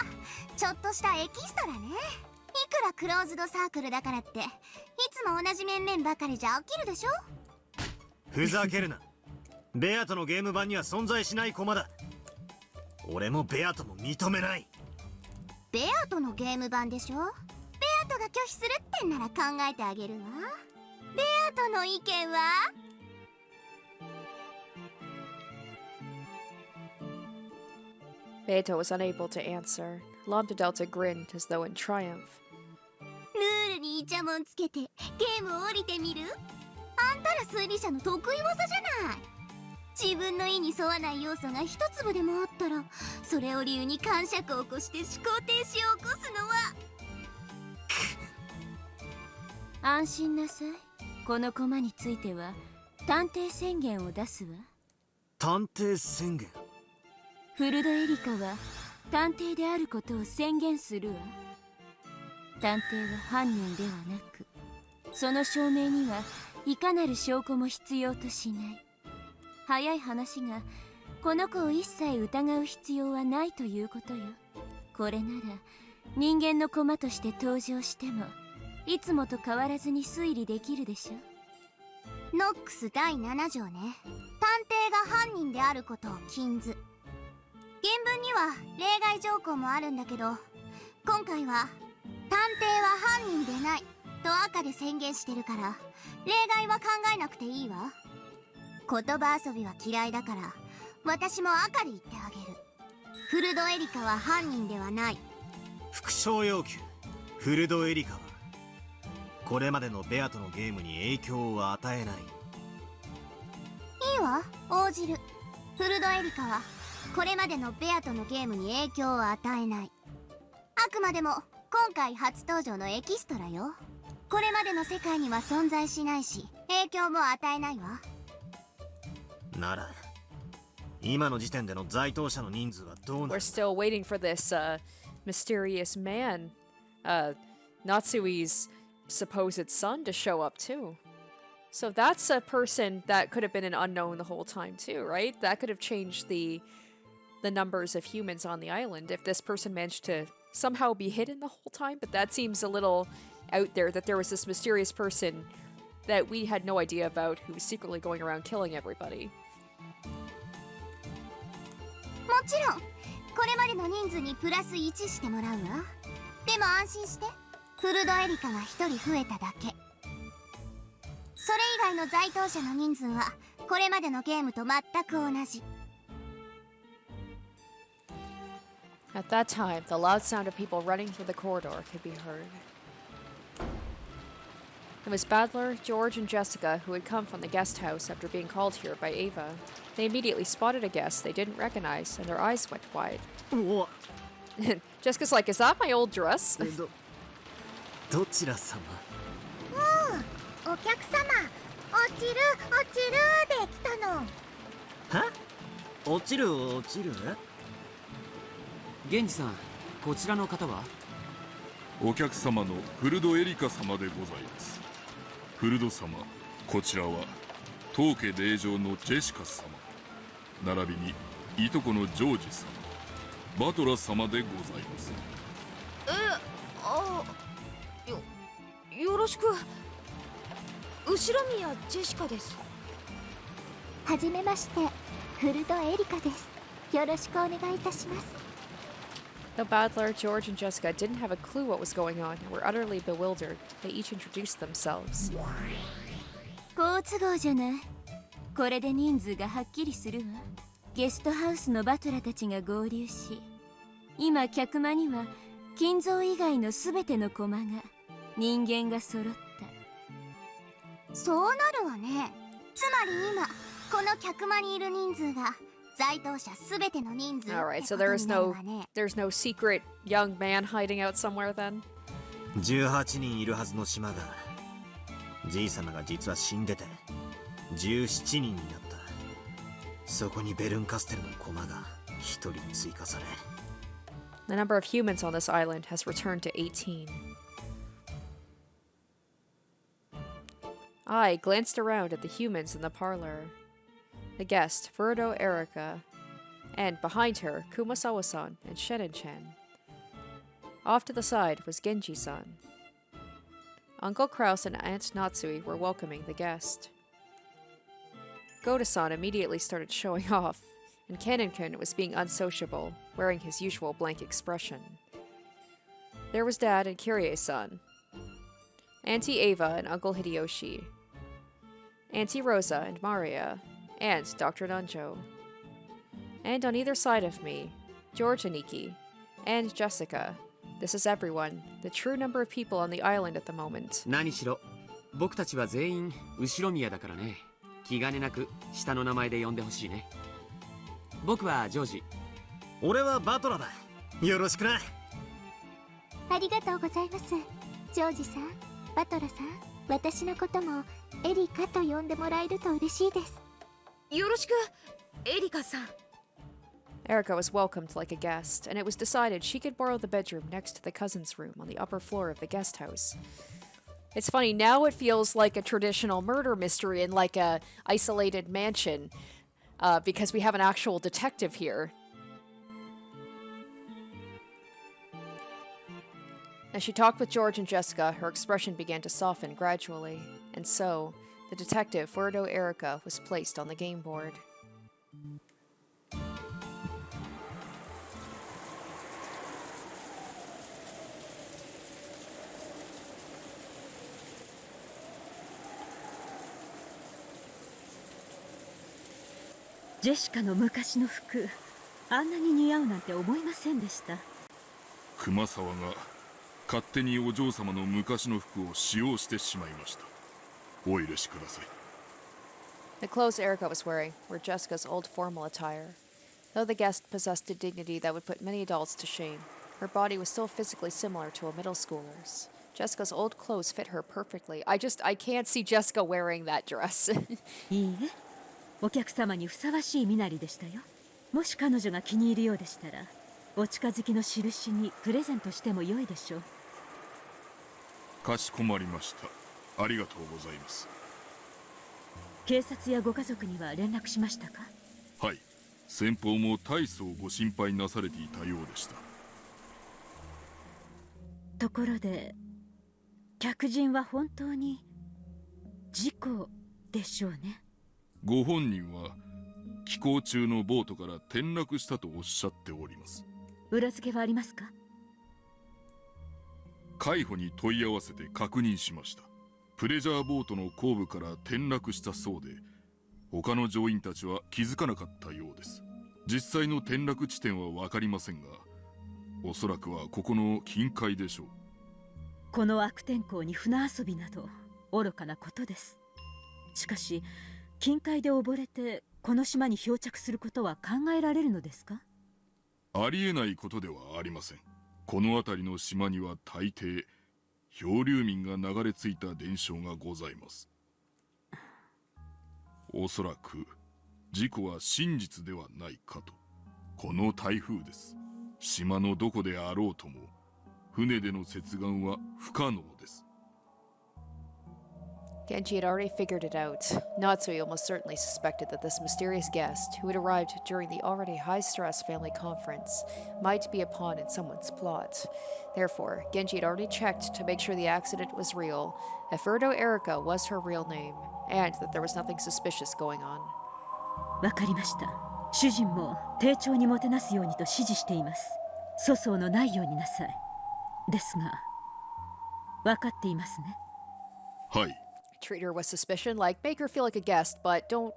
あ、ちょっとしたエキストラね。いくらクローズドサークルだからっていつも同じ面々ばかりじゃ飽きるでしょ。
ふざけるな。ベアとのゲーム版には存在しない駒だ。俺もベアとも認めない。
ベアとのゲーム版でしょ。ベアとが拒否するってんなら考えてあげるわ。ベアとの意見は
Beato was unable to answer. Lambda Delta grinned as though in triumph.
ルールにイチャモンつけてゲームを降りてみる。あんたら推理者の得意技じゃない。自分の意に沿わない要素が一粒でもあったらそれを理由に感触を起こして思考停止を起こすのは
安心なさい。このコマについては探偵宣言を出すわ。
探偵宣言。
フルドエリカは探偵であることを宣言するわ。探偵は犯人ではなくその証明にはいかなる証拠も必要としない。早い話がこの子を一切疑う必要はないということよ。これなら人間の駒として登場してもいつもと変わらずに推理できるでしょ。
ノックス第7条ね。探偵が犯人であることを禁ず。原文には例外条項もあるんだけど今回は探偵は犯人でないと赤で宣言してるから例外は考えなくていいわ。言葉遊びは嫌いだから私も赤で言ってあげる。フルドエリカは犯人ではない。
副賞要求。フルドエリカはこれまでのベアとのゲームに影響を与えない。
いいわ、応じる。フルドエリカはこれまでのベアとのゲームに影響を与えない。あくまでも今回初登場のエキストラよ。これまでの世界には存在しないし影響も与えないわ。
なら今の時点での在当者の人数はどうなる？
We're still waiting for this mysterious man, Natsuhi's supposed son, to show up too. So that's a person that could have been an unknown the whole time too, right? That could have changed the numbers of humans on the island if this person managed to somehow be hidden the whole time. But that seems a little out there, that there was this mysterious person that we had no idea about who was secretly going around killing everybody.
もちろんこれまでの人数にプラス1してもらうわ。でも安心して、フルドエリカが1人増えただけ。それ以外の在当者の人数はこれまでのゲームと全く同じ。
At that time, the loud sound of people running through the corridor could be heard. It was Badler, George, and Jessica who had come from the guest house after being called here by Ava. They immediately spotted a guest they didn't recognize, and their eyes went wide. Jessica's like, is that my old dress?
どちら様？
お客様、落ちるで来たの。
は？落ちる？
源氏さん、こちらの方は？
お客様のフルドエリカ様でございます。フルド様、こちらは当家令嬢のジェシカ様、並びにいとこのジョージ様、バトラ様でございます。
よろしく。後ろ宮ジェシカです。
はじめまして、フルドエリカです。よろしくお願いいたします。
The Battler, George, and Jessica didn't have a clue what was going on and were utterly bewildered. They each introduced themselves.
好都合じゃない。これで人数がはっきりするわ。ゲストハウスのバトラーたちが合流し、今客間には金蔵以外のすべての駒が人間が揃った。
そうなるわね。つまり今この客間にいる人数が在当者すべての人数。
Alright, so there's no secret young man hiding out somewhere then?
18人いるはずの島が、じい様が実は死んでて17人になった。そこにベルンカステルの駒が1人追加され、
The number of humans on this island has returned to 18. I glanced around at the humans in the parlor. The guest, Furudo Erika, and behind her, Kumasawa-san and Shenin-chan. Off to the side was Genji-san. Uncle Kraus and Aunt Natsuhi were welcoming the guest. Goda-san immediately started showing off, and Kanon-kun was being unsociable, wearing his usual blank expression. There was Dad and Kyrie-san, Auntie Ava and Uncle Hideyoshi, Auntie Rosa and Maria, and Dr. Nanjo. And on either side of me, George and Nikki, and Jessica. This is everyone, the true number of people on the island at the moment.
何しろ、僕たちは全員後ろ宮だからね。気兼ねなく下の名前で呼んでほしいね。僕はジョージ。
俺はバトラだ。よろしくな。
ありがとうございます。ジョージさん、バトラさん、私のこともエリカと呼んでもらえると嬉しいです。
よろしく、エリカさん。
Erika was welcomed like a guest, and it was decided she could borrow the bedroom next to the cousin's room on the upper floor of the guest house. It's funny, now it feels like a traditional murder mystery in like a isolated mansion, because we have an actual detective here. As she talked with George and Jessica, her expression began to soften gradually, and so, the detective, Furudo Erika, was placed on the game board.
Jessica の昔の服、あんなに似合うなんて思いませんでした。
熊沢が勝手にお嬢様の昔の服を使用してしまいました。お許しください。
The clothes Erika was wearing were Jessica's old formal attire. Though the guest possessed a dignity that would put many adults to shame, her body was still physically similar to a middle schooler's. Jessica's old clothes fit her perfectly. I can't see Jessica wearing that dress.
いいえ、お客様にふさわしい身なりでしたよ。もし彼女が気に入るようでしたら、お近づきの印にプレゼントしても良いでしょう。
かしこまりました。ありがとうございます。
警察やご家族には連絡しましたか？
はい、先方も大層ご心配なされていたようでした。
ところで、客人は本当に事故でしょうね。
ご本人は寄港中のボートから転落したとおっしゃっております。
裏付けはありますか？
海保に問い合わせて確認しました。プレジャーボートの後部から転落したそうで、他の乗員たちは気づかなかったようです。実際の転落地点は分かりませんが、おそらくはここの近海でしょう。
この悪天候に船遊びなど愚かなことです。しかし近海で溺れてこの島に漂着することは考えられるのですか？
ありえないことではありません。この辺りの島には大抵漂流民が流れ着いた伝承がございます。おそらく事故は真実ではないかと。この台風です。島のどこであろうとも船での接岸は不可能です。
Genji had already figured it out. Natsuhi almost certainly suspected that this mysterious guest, who had arrived during the already high-stress family conference, might be a pawn in someone's plot. Therefore, Genji had already checked to make sure the accident was real, that Furudo Erika was her real name, and that there was nothing suspicious going on.
わかりました。主人も丁重にもてなすようにと指示しています。粗相のないようになさい。ですが、わかっていますね。
はい。
Treat her with suspicion, like make her feel like a guest, but don't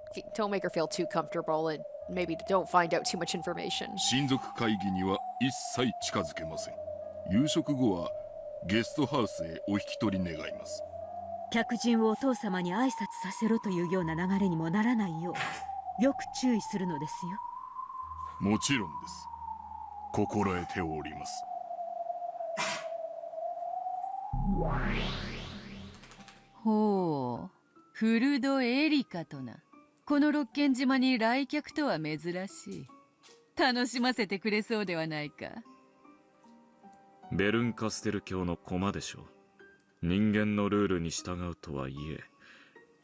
make her feel too comfortable, and maybe don't find out too much information.
親族会議には一切近づけません。夕食後はゲストハウスへお引き取り願います。
客人をお父様に挨拶させろというような流れにもならないよう、よく注意するのですよ。
もちろんです。心得ております。
ほう、フルドエリカとな。この六軒島に来客とは珍しい。楽しませてくれそうではないか。
ベルンカステル教の駒でしょう。人間のルールに従うとはいえ、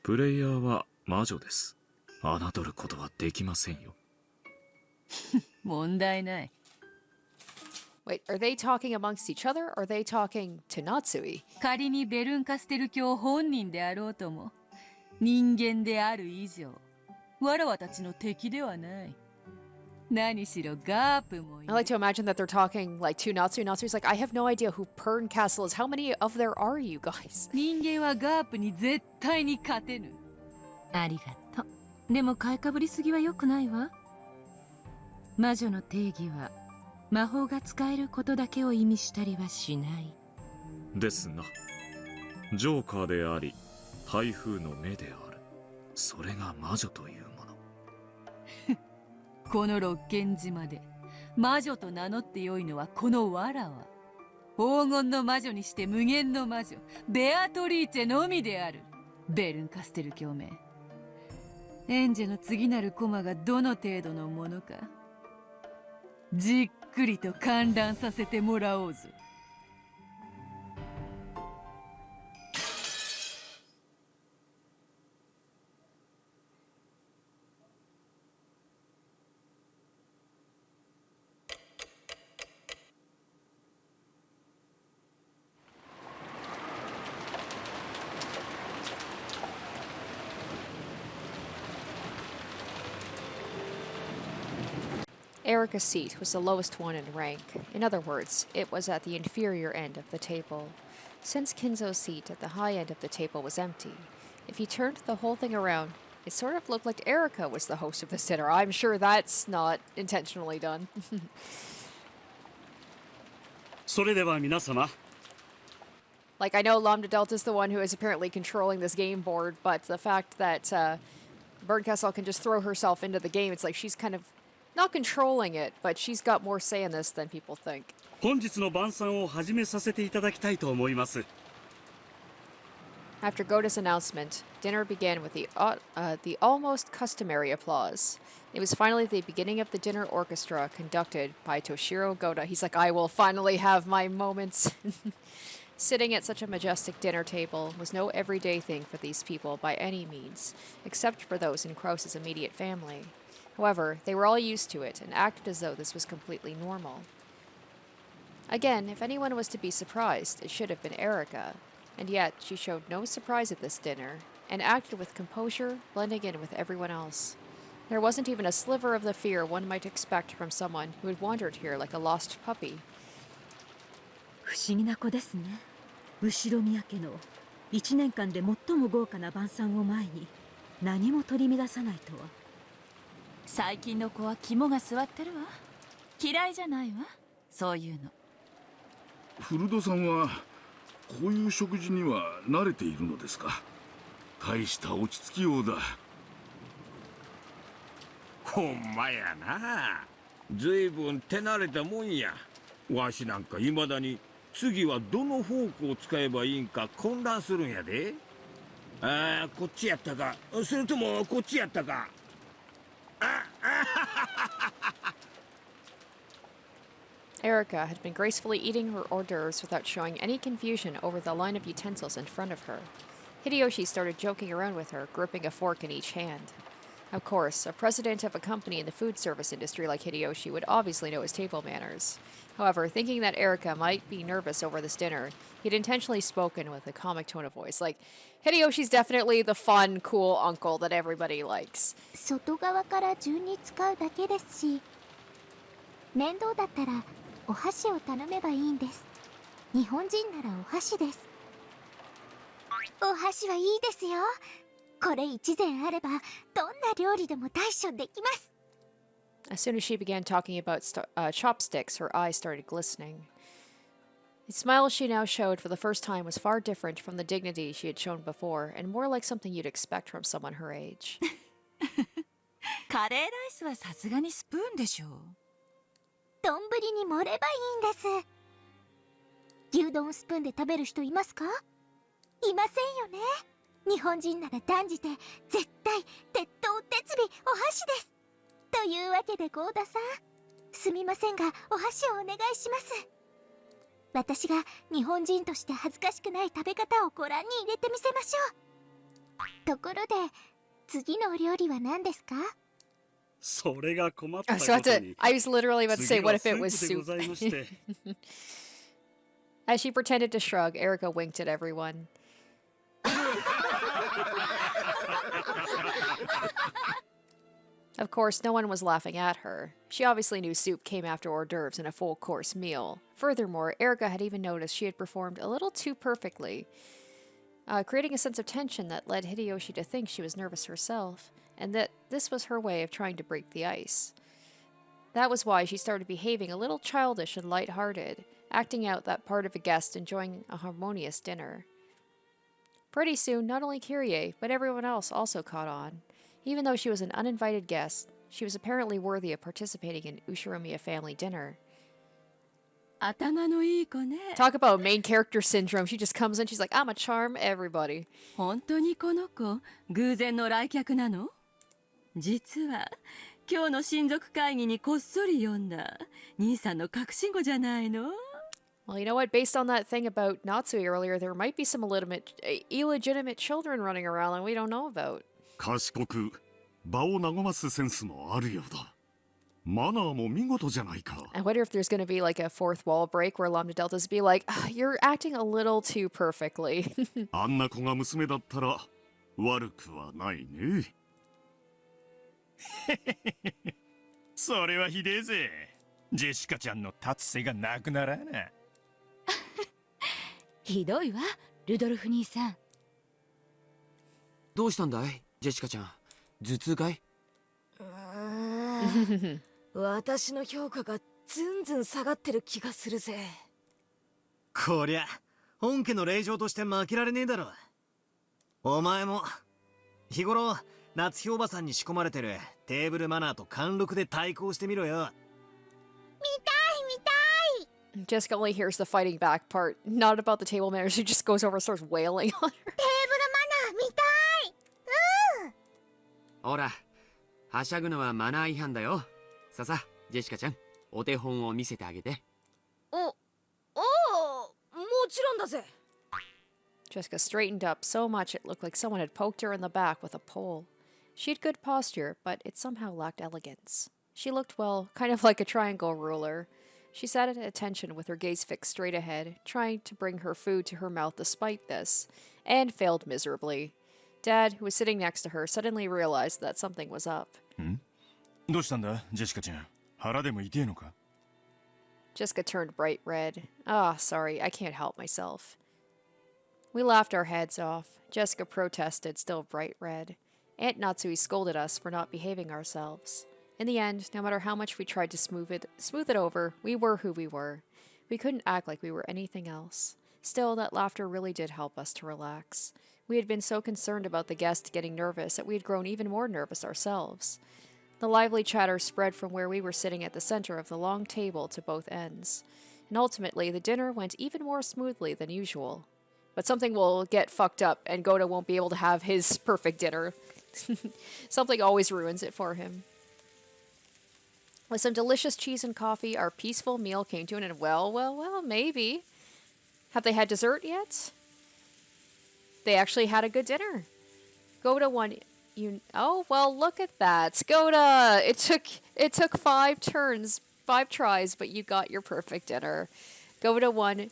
プレイヤーは魔女です。侮ることはできませんよ。
問題ない。
Wait, are they talking amongst each other, or are they talking to Natsuhi?
仮にベルンカステル教本人であろうとも、人間である以上、わらわたちの敵ではない。何しろガープもいる。
I like to imagine that they're talking like to Natsuhi. Natsuhi's like, I have no idea who Bernkastel is. How many of there are you guys?
人間はガープに絶対に勝てぬ。
ありがとう。でも買いかぶりすぎは良くないわ。魔女の定義は魔法が使えることだけを意味したりはしない。
ですが、ジョーカーであり、台風の目である。それが魔女というもの。
この六軒島で魔女と名乗ってよいのはこのわらわ。黄金の魔女にして無限の魔女、ベアトリーチェのみである。ベルンカステル教名。エンジェの次なるコマがどの程度のものか、じっくりと観覧させてもらおうぞ。
Erika's seat was the lowest one in rank. In other words, it was at the inferior end of the table. Since Kinzo's seat at the high end of the table was empty, if you turned the whole thing around, it sort of looked like Erika was the host of this dinner. I'm sure that's not intentionally done.
それでは皆様。
Like, I know Lambda Delta is the one who is apparently controlling this game board, but the fact that Bernkastel can just throw herself into the game, it's like she's kind of not controlling it, but she's got more say in this than people think.
本日の晩餐を始めさせていただきたいと思います。
After Goda's announcement, dinner began with the almost customary applause. It was finally the beginning of the dinner orchestra conducted by Toshiro Goda. He's like, I will finally have my moments. Sitting at such a majestic dinner table was no everyday thing for these people by any means, except for those in Krause's immediate family. However, they were all used to it and acted as though this was completely normal. Again, if anyone was to be surprised, it should have been Erika. And yet, she showed no surprise at this dinner, and acted with composure, blending in with everyone else. There wasn't even a sliver of the fear one might expect from someone who had wandered here like a lost puppy.
不思議な子ですね。後ろ宮家の1年間で最も豪華な晩餐を前に何も取り乱さないとは。
最近の子は肝が据わってるわ。嫌いじゃないわ、そういうの。
フルドさんはこういう食事には慣れているのですか。大した落ち着きようだ。
ほんまやな。ずいぶん手慣れたもんや。わしなんかいまだに次はどのフォークを使えばいいんか混乱するんやで。ああ、こっちやったか、それともこっちやったか。
Erika had been gracefully eating her hors d'oeuvres without showing any confusion over the line of utensils in front of her. Hideyoshi started joking around with her, gripping a fork in each hand. Of course, a president of a company in the food service industry like Hideyoshi would obviously know his table manners. However, thinking that Erika might be nervous over this dinner, he'd intentionally spoken with a comic tone of voice. Like, Hideyoshi's definitely the fun, cool uncle that everybody likes.
外側から順に使うだけですし、面倒だったらお箸を頼めばいいんです。日本人ならお箸です。お箸はいいですよ。これ一膳あればどんな料理でも対処できます。
As soon as she began talking about chopsticks, her eyes started glistening. The smile she now showed for the first time was far different from the dignity she had shown before, and more like something you'd expect from someone her age.
カレーライスはさすがにスプーンでしょう。
丼に盛ればいいんです。牛丼をスプーンで食べる人いますか？いませんよね。日本人なら断じて絶対鉄頭鉄尾お箸です。というわけでゴーダさん、すみませんがお箸をお願いします。私が日本人として恥ずかしくない食べ方をご覧に入れてみせましょう。ところで次のお料理は何ですか？
それが困ったこ
So
とに。
I was literally about to say,
次
what
は
if it was
スープで
soup?
ございまして。
As she pretended to shrug, Erika winked at everyone. Of course, no one was laughing at her. She obviously knew soup came after hors d'oeuvres in a full-course meal. Furthermore, Erika had even noticed she had performed a little too perfectly, creating a sense of tension that led Hideyoshi to think she was nervous herself, and that this was her way of trying to break the ice. That was why she started behaving a little childish and light-hearted, acting out that part of a guest enjoying a harmonious dinner. Pretty soon, not only Kyrie, but everyone else also caught on. Even though she was an uninvited guest, she was apparently worthy of participating in Ushiromiya family dinner.
頭のいい子ね。
Talk about main character syndrome. She just comes in, she's like, I'm a charm everybody.
本当にこの子、偶然の来客なの？実は今日の親族会議にこっそり読んだ兄さんの隠し子じゃないの？
Well, you know what? Based on that thing about Natsuhi earlier, there might be some illegitimate children running around that we don't know about.
賢く場を和ますセンスもあるようだ。マナーも見事じゃないか。
I wonder if there's going to be like a fourth wall break where Lambda Deltas be like, you're acting a little too perfectly.
あんな子が娘だったら悪くはないね。
それはひでえぜ。ジェシカちゃんの達成がなくならな。
ひどいわ、ルドルフ兄さん。
どうしたんだい、ジェシカちゃん。頭痛かい？
私の評価がずんずん下がってる気がするぜ。
こりゃ本家の令嬢として負けられねえだろ。お前も日頃夏日おばさんに仕込まれてるテーブルマナーと貫禄で対抗してみろよ。
Jessica only hears the fighting back part, not about the table manners. She just goes over and starts wailing on her.
テーブルマナー見たい。
ほら、はしゃぐのはマナー違反だよ。ささ、ジェシカちゃん、お手本を見せてあげて。
もちろんだぜ。
Jessica straightened up so much it looked like someone had poked her in the back with a pole. She had good posture, but it somehow lacked elegance. She looked, well, kind of like a triangle ruler. She sat at attention with her gaze fixed straight ahead, trying to bring her food to her mouth despite this, and failed miserably. Dad, who was sitting next to her, suddenly realized that something was up.
どうしたんだ、ジェシカちゃん。腹でも痛えのか？
Jessica turned bright red. Ah, sorry, I can't help myself. We laughed our heads off. Jessica protested, still bright red. Aunt Natsuhi scolded us for not behaving ourselves. In the end, no matter how much we tried to smooth it over, we were who we were. We couldn't act like we were anything else. Still, that laughter really did help us to relax. We had been so concerned about the guest getting nervous that we had grown even more nervous ourselves. The lively chatter spread from where we were sitting at the center of the long table to both ends. And ultimately, the dinner went even more smoothly than usual. But something will get fucked up, and Goda won't be able to have his perfect dinner. Something always ruins it for him. With some delicious cheese and coffee, our peaceful meal came to an end. Well, maybe. Have they had dessert yet? They actually had a good dinner. Goda won. Oh well, look at that, Goda. It took 5 turns, 5 tries, but you got your perfect dinner. Goda won.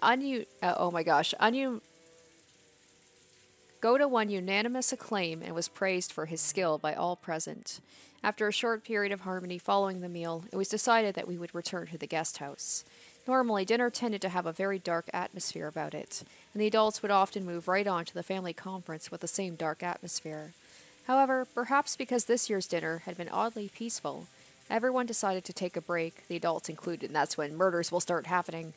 Oh my gosh, Goda won unanimous acclaim and was praised for his skill by all present. After a short period of harmony following the meal, it was decided that we would return to the guest house. Normally, dinner tended to have a very dark atmosphere about it, and the adults would often move right on to the family conference with the same dark atmosphere. However, perhaps because this year's dinner had been oddly peaceful, everyone decided to take a break, the adults included, and that's when murders will start happening.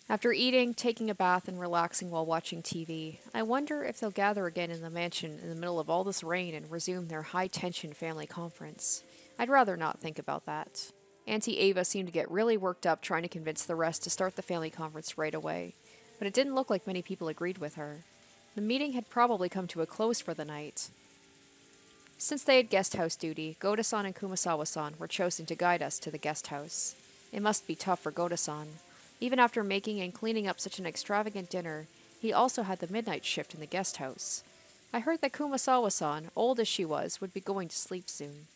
After eating, taking a bath, and relaxing while watching TV, I wonder if they'll gather again in the mansion in the middle of all this rain and resume their high-tension family conference. I'd rather not think about that. Auntie Ava seemed to get really worked up trying to convince the rest to start the family conference right away, but it didn't look like many people agreed with her. The meeting had probably come to a close for the night. Since they had guest house duty, Goda-san and Kumasawa-san were chosen to guide us to the guest house. It must be tough for Goda-san. Even after making and cleaning up such an extravagant dinner, he also had the midnight shift in the guest house. I heard that Kumasawa-san, old as she was, would be going to sleep soon.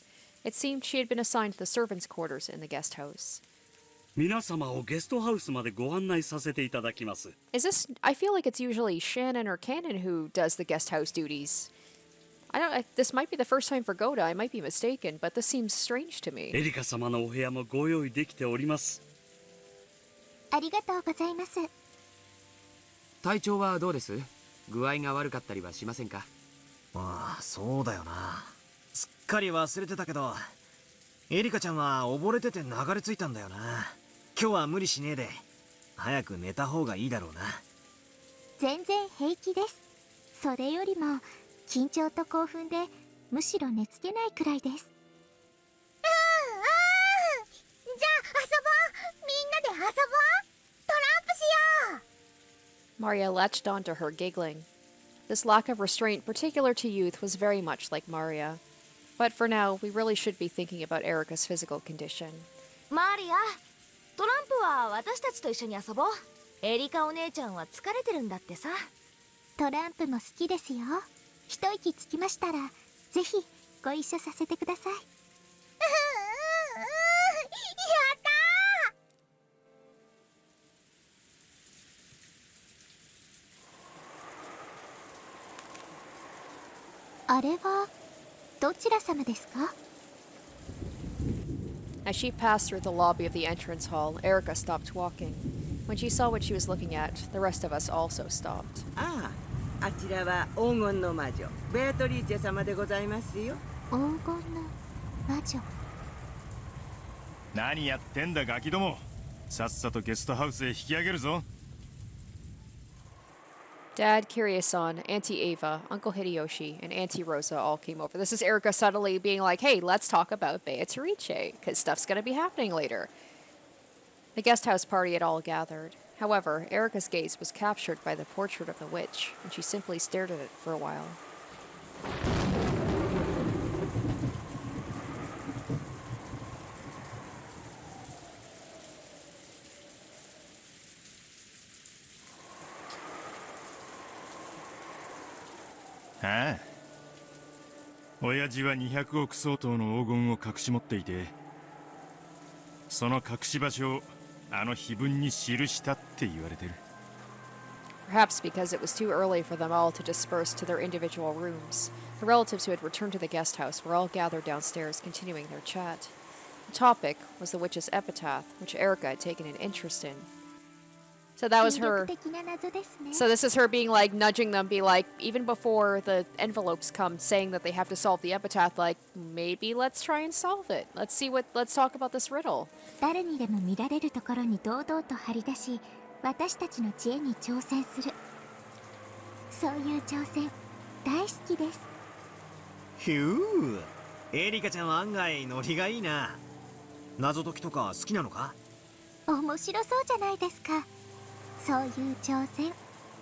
It seemed she had been assigned to the servants' quarters in the guest house. Is this... I feel like it's usually Shannon or Cannon who does the guest house duties. This might be the first time for Goda, I might be mistaken, but this seems strange to me.
ありがとうございます。
体調はどうです？具合が悪かったりはしませんか？
ああ、そうだよな。すっかり忘れてたけど、エリカちゃんは溺れてて流れ着いたんだよな。今日は無理しねえで、早く寝た方がいいだろうな。
全然平気です。それよりも緊張と興奮でむしろ寝つけないくらいです。じゃあ遊ぼう。みんなで遊ぼう。トランプしよう。
Maria latched onto her, giggling. This lack of restraint particular to youth was very much like Maria. But for now, we really should be thinking about Erika's physical condition.
マリア、トランプは私たちと一緒に遊ぼう。エリカお姉ちゃんは疲れてるんだってさ。
トランプも好きですよ。一息つきましたら、ぜひご一緒させてください。やったー。あれはどちら様ですか？
As she passed through the lobby of the entrance hall, Erika stopped walking. When she saw what she was looking at, the rest of us also stopped.
ああ、あちらは黄金の魔女ベートリーチェ様でございますよ。
黄金の魔女。
何やってんだガキども。さっさとゲストハウスへ引き上げるぞ。
Dad, Kiryu-san, Auntie Ava, Uncle Hideyoshi, and Auntie Rosa all came over. This is Erika subtly being like, hey, let's talk about Beatrice, because stuff's going to be happening later. The guest house party had all gathered. However, Erika's gaze was captured by the portrait of the witch, and she simply stared at it for a while.
Ah. 親父は200億相当の黄金を隠し持っていて、その隠し場所をあの碑文に記したって言われてる。
Perhaps because it was too early for them all to disperse to their individual rooms, the relatives who had returned to the guest house were all gathered downstairs continuing their chat. The topic was the witch's epitaph, which Erika had taken an interest in. So that was her. So this is her being like, nudging them, be like, even before the envelopes come, saying that they have to solve the epitaph, like, maybe let's try and solve it. Let's talk about this riddle.
誰にでも見られるところに堂々と張り出し、私たちの知恵に挑戦する。そういう挑戦、大好きです。
ひゅー、エリカちゃんは案外ノリがいいな。謎解きとか好きなのか？
面白そうじゃないですか。そういう挑戦、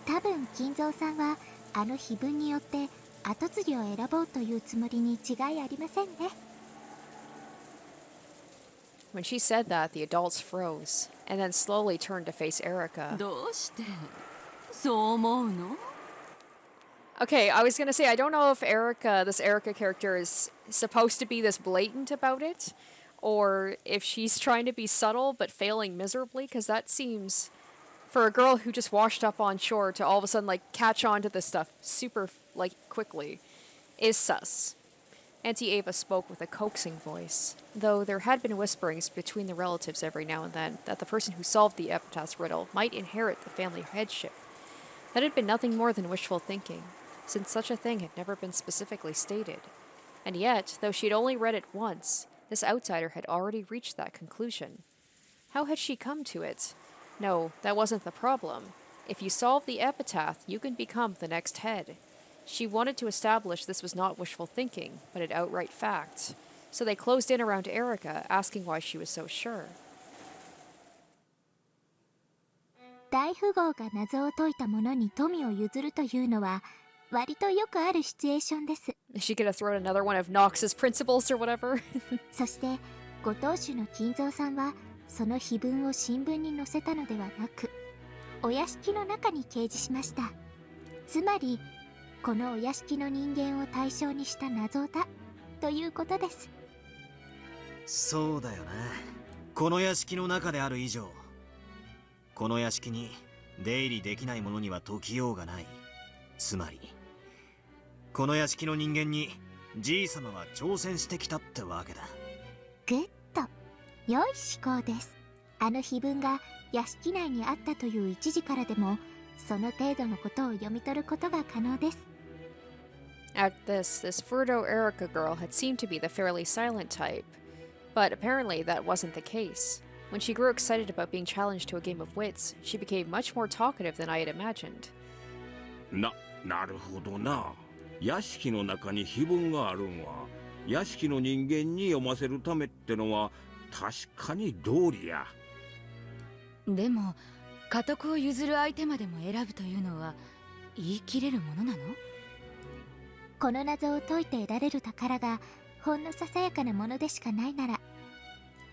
多分金蔵さんはあの碑文によって跡継ぎを選ぼうというつもりに違いありませんね。
When she said that, the adults froze, and then slowly turned to face Erika.
どうしてそう思うの?
Okay, I was gonna say, I don't know if this Erika character is supposed to be this blatant about it, or if she's trying to be subtle but failing miserably, because that seems, for a girl who just washed up on shore to all of a sudden, like, catch on to this stuff super, like, quickly, is sus. Auntie Ava spoke with a coaxing voice, though there had been whisperings between the relatives every now and then that the person who solved the epitaph riddle might inherit the family headship. That had been nothing more than wishful thinking, since such a thing had never been specifically stated. And yet, though she had only read it once, this outsider had already reached that conclusion. How had she come to it? No, that wasn't the problem. If you solve the epitaph, you can become the next head. She wanted to establish this was not wishful thinking, but an outright fact. So they closed in around Erika, asking why she was so sure.
大富豪が謎を解いた者に富を譲るというのは割とよくあるシチュエーションです。
Is she gonna throw out another one of Knox's principles or whatever?
そしてご当主の金蔵さんはその碑文を新聞に載せたのではなく、お屋敷の中に掲示しました。つまりこのお屋敷の人間を対象にした謎だということです。
そうだよね。この屋敷の中である以上、この屋敷に出入りできない者には解きようがない。つまりこの屋敷の人間にじい様は挑戦してきたってわけだ。
グッド、良い思考です。あの碑文が屋敷内にあったという一時からでもその程度のことを読み取ることが可能です。
At this Furudo Erika girl had seemed to be the fairly silent type, but apparently that wasn't the case. When she grew excited about being challenged to a game of wits, she became much more talkative than I had imagined.
なるほどな。屋敷の中に碑文があるんは屋敷の人間に読ませるためってのは確かに道理や。
でも家督を譲る相手までも選ぶというのは言い切れるものなの？
この謎を解いて得られる宝がほんのささやかなものでしかないなら、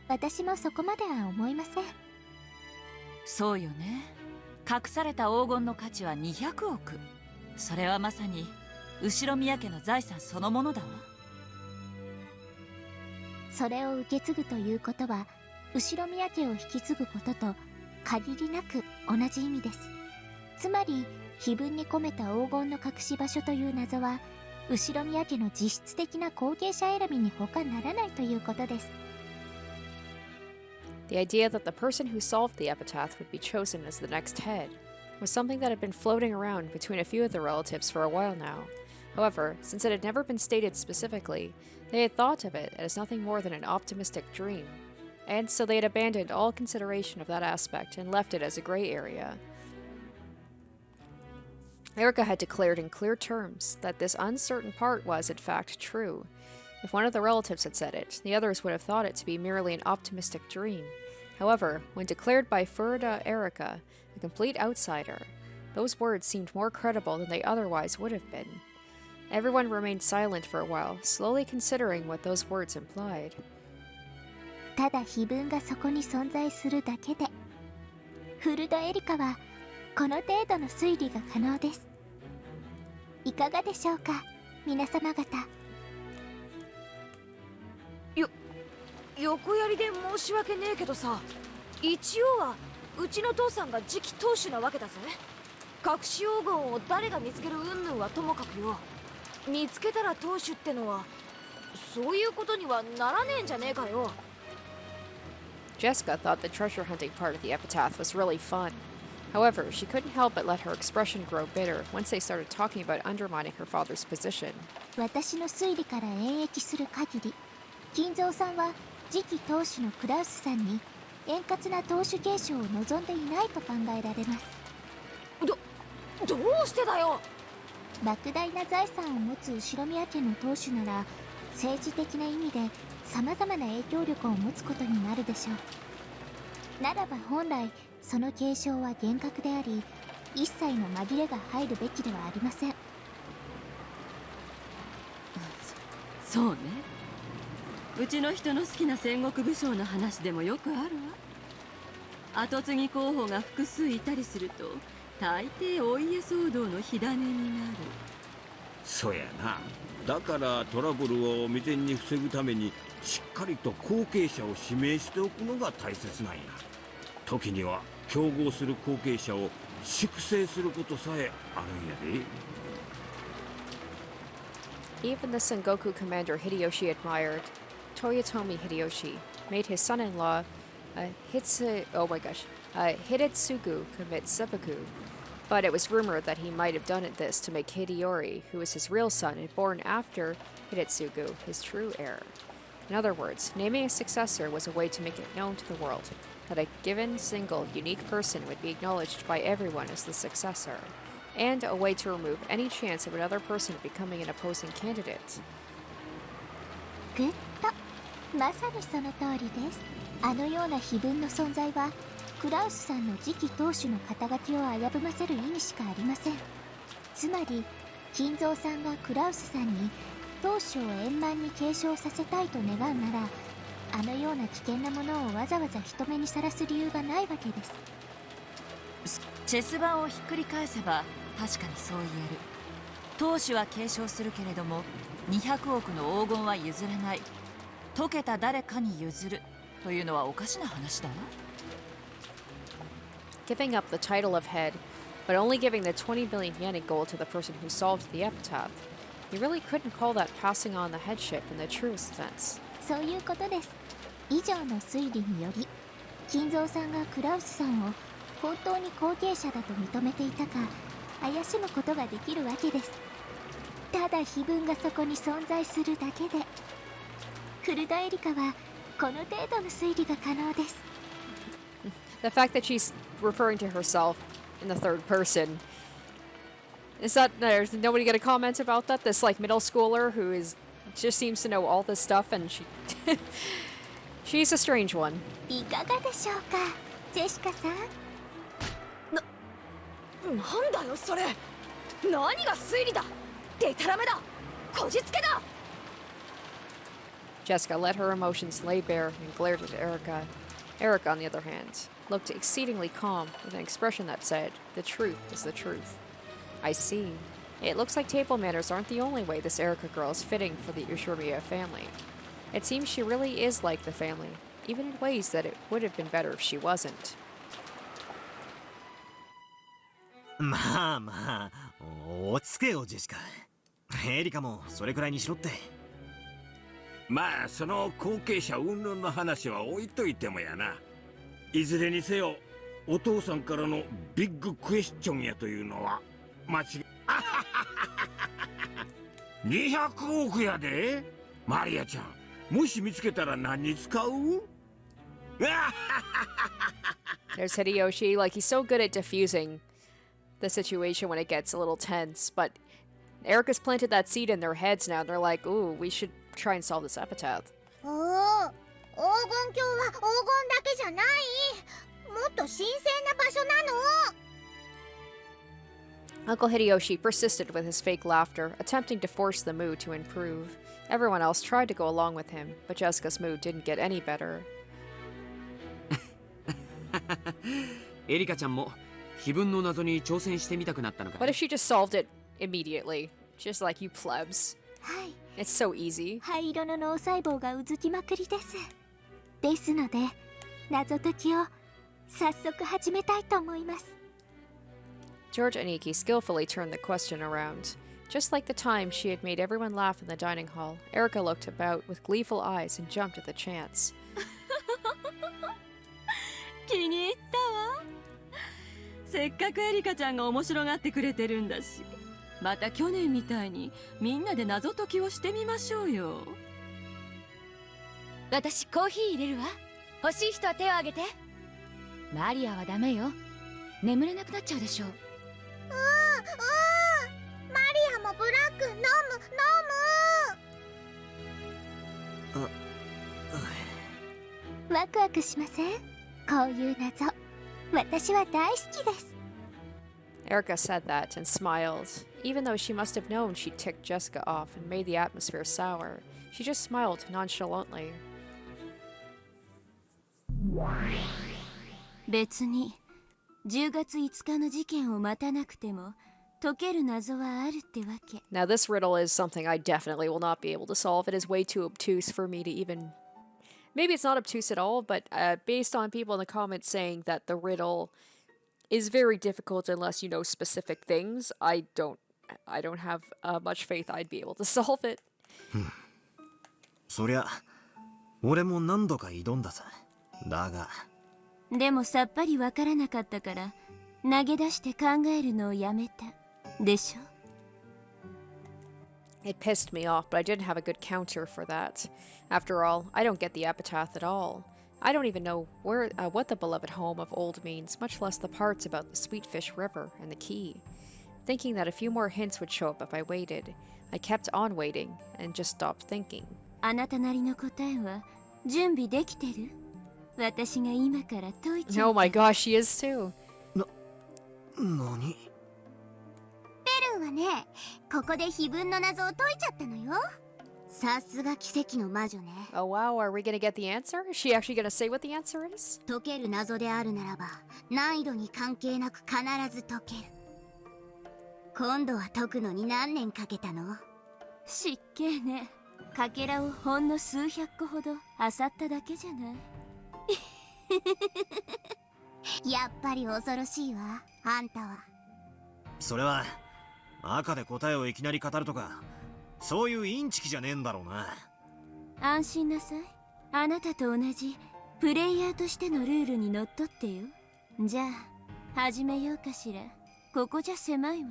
私もそこまでは思いません。
そうよね。隠された黄金の価値は200億。それはまさに後宮家の財産そのものだわ。
それを受け継ぐということは後宮家を引き継ぐことと限りなく同じ意味です。つまり碑文に込めた黄金の隠し場所という謎は後宮家の実質的な後継者選びに他ならないということです。
The idea that the person who solved the epitaph would be chosen as the next head was something that had been floating around between a few of the relatives for a while now. However, since it had never been stated specifically, they had thought of it as nothing more than an optimistic dream, and so they had abandoned all consideration of that aspect and left it as a gray area. Erika had declared in clear terms that this uncertain part was, in fact, true. If one of the relatives had said it, the others would have thought it to be merely an optimistic dream. However, when declared by Furudo Erika, a complete outsider, those words seemed more credible than they otherwise would have been. Everyone remained silent for a while, slowly considering what those words implied.
ただ碑文がそこに存在するだけで、フルドエリカはこの程度の推理が可能です。いかがでしょうか、皆様方。
横やりで申し訳ねえけどさ、一応はうちの父さんが次期当主なわけだぜ。隠し黄金を誰が見つける云々はともかくよ、見つけたら当主ってのはそういうことにはならねえんじゃねえかよ。
Jessica thought the treasure hunting part of the epitaph was really fun. However, she couldn't help but let her expression grow bitter once they started talking about undermining her father's position.
私の推理から演繹する限り、金蔵さんは次期当主のクラウスさんに円滑な当主継承を望んでいないと考えられます。
どうしてだよ。
莫大な財産を持つ後宮家の当主なら政治的な意味で様々な影響力を持つことになるでしょう。ならば本来その継承は厳格であり、一切の紛れが入るべきではありません。
そうね。
うちの人の好きな戦国武将の話でもよくあるわ。跡継ぎ候補が複数いたりすると大抵お家騒動の火種になる。
そやな。だからトラブルを未然に防ぐためにしっかりと後継者を指名しておくのが大切なんや。時には競合する後継者を粛清することさえあるんやで。
Even the Sengoku commander Hideyoshi admired. Toyotomi Hideyoshi made his son-in-law Hidetsugu commit seppuku, but it was rumored that he might have done this to make Hideyori, who was his real son and born after Hidetsugu, his true heir. In other words, naming a successor was a way to make it known to the world that a given single unique person would be acknowledged by everyone as the successor, and a way to remove any chance of another person becoming an opposing candidate.
グッド。まさにその通りです。あのような碑文の存在はクラウスさんの次期当主の肩書きを危ぶませる意味しかありません。つまり金蔵さんがクラウスさんに当主を円満に継承させたいと願うなら、あのような危険なものをわざわざ人目にさらす理由がないわけです。
チェス盤をひっくり返せば確かにそう言える。当主は継承するけれども200億の黄金は譲れない。解けた誰かに譲るというのはおかしな話だわ。
Giving up the title of head, but only giving the 20 billion yen in gold to the person who solved the epitaph. You really couldn't call that passing on the headship in the truest sense.
そういうことです。以上の推理により、金蔵さんがクラウスさんを本当に後継者だと認めていたか怪しむことができるわけです。ただ碑文がそこに存在するだけで、フルダエリカはこの程度の推理が可能です。
The fact that she's referring to herself in the third person, is that there's nobody gonna comment about that? This like middle schooler who is just seems to know all this stuff, and she's a strange one.
いかがでしょうか、ジェシカさん。
なんだよそれ。何が推理だ。デタラメだ。こじつけだ。
Jessica let her emotions lay bare and glared at Erika. Erika, on the other hand, looked exceedingly calm with an expression that said, "The truth is the truth." I see. It looks like table manners aren't the only way this Erika girl is fitting for the Ushiromiya family. It seems she really is like the family, even in ways that it would have been better if she wasn't.
まあまあ、落ち着けよジェシカ。エリカもそれくらいにしろって。
まあその後継者云々の話は置いといてもやな。いずれにせよお父さんからのビッグクエスチョンやというのは間違い。200億やで。マリアちゃん、もし見つけたら何に使う？
There's Hideyoshi, like he's so good at diffusing the situation when it gets a little tense, but Erika's planted that seed in their heads now. They're like, ooh, we should try and solve this epitaph.
おお、黄金鏡は黄金だけじゃない。もっと神聖な場所なの。
Uncle Hideyoshi persisted with his fake laughter, attempting to force the mood to improve. Everyone else tried to go along with him, but Jessica's mood didn't get any better.
エリカちゃんも碑文の謎に挑戦してみたくなったのか。
What if she just solved it immediately? Just like you plebs.
はい。
It's so easy.
灰色の脳細胞がうずきまくりです。ですので、謎解きを早速始めたいと思います。
George Aniki skillfully turned the question around. Just like the time she had made everyone laugh in the dining hall, Erika looked about with gleeful eyes and jumped at the chance.
気に入ったわ。せっかくエリカちゃんが面白がってくれてるんだし、また去年みたいにみんなで謎解きをしてみましょうよ。
私コーヒー入れるわ。欲しい人は手を挙げて。マリアはダメよ。眠れなくなっちゃうでしょ。
マリアもブラック飲む。ワクワクしません？こういう謎、私は大好きです。
Erika said that and smiled. Even though she must have known she'd ticked Jessica off and made the atmosphere sour, she just smiled nonchalantly.
別に10月5日の事件を待たなくても解ける謎はあるってわけ。
Now this riddle is something I definitely will not be able to solve. It is way too obtuse for me to even... Maybe it's not obtuse at all, but based on people in the comments saying that the riddle is very difficult unless you know specific things, I don't have much faith I'd be able to solve it.
そりゃ俺も何度か挑んださ。だが
でもさっぱりわからなかったから投げ出して考えるのをやめたでしょ。
It pissed me off, but I didn't have a good counter for that. After all, I don't get the epitaph at all. I don't even know what the beloved home of old means, much less the parts about the Sweetfish River and the key. Thinking that a few more hints would show up if I waited, I kept on waiting and just stopped thinking.
あなたなりの答えは準備できてる？私が今から解いちゃう。
Oh my gosh, she is too.
何？
ベルンはね、ここで碑文の謎を解いちゃったのよ。さすが奇跡の魔女ね。
Oh wow, are we gonna get the answer? Is she actually gonna say what the answer is?
解ける謎であるならば、難易度に関係なく必ず解ける。今度は解くのに何年かけたの？
失敬ね。かけらをほんの数百個ほど漁っただけじゃない。
やっぱり恐ろしいわ、あんたは。
それは赤で答えをいきなり語るとかそういうインチキじゃねえんだろうな。
安心なさい。あなたと同じプレイヤーとしてのルールにのっとってよ。じゃあ始めようかしら。ここじゃ狭いわ。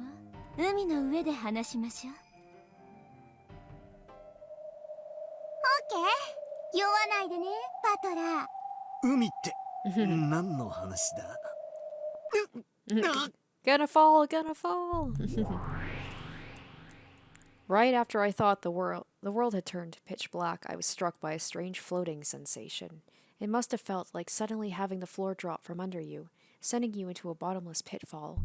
海の上で話しましょう。
オッケー、酔わないでね、パトラー。
海って何の話だ？
Gonna fall, gonna fall. Right after I thought the world had turned pitch black, I was struck by a strange floating sensation. It must have felt like suddenly having the floor drop from under you, sending you into a bottomless pitfall.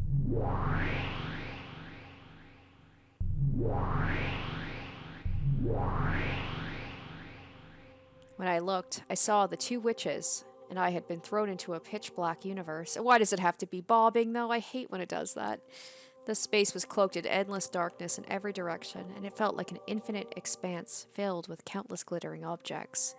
When I looked, I saw the two witches, and I had been thrown into a pitch-black universe. Why does it have to be bobbing, though? I hate when it does that. The space was cloaked in endless darkness in every direction, and it felt like an infinite expanse filled with countless glittering objects.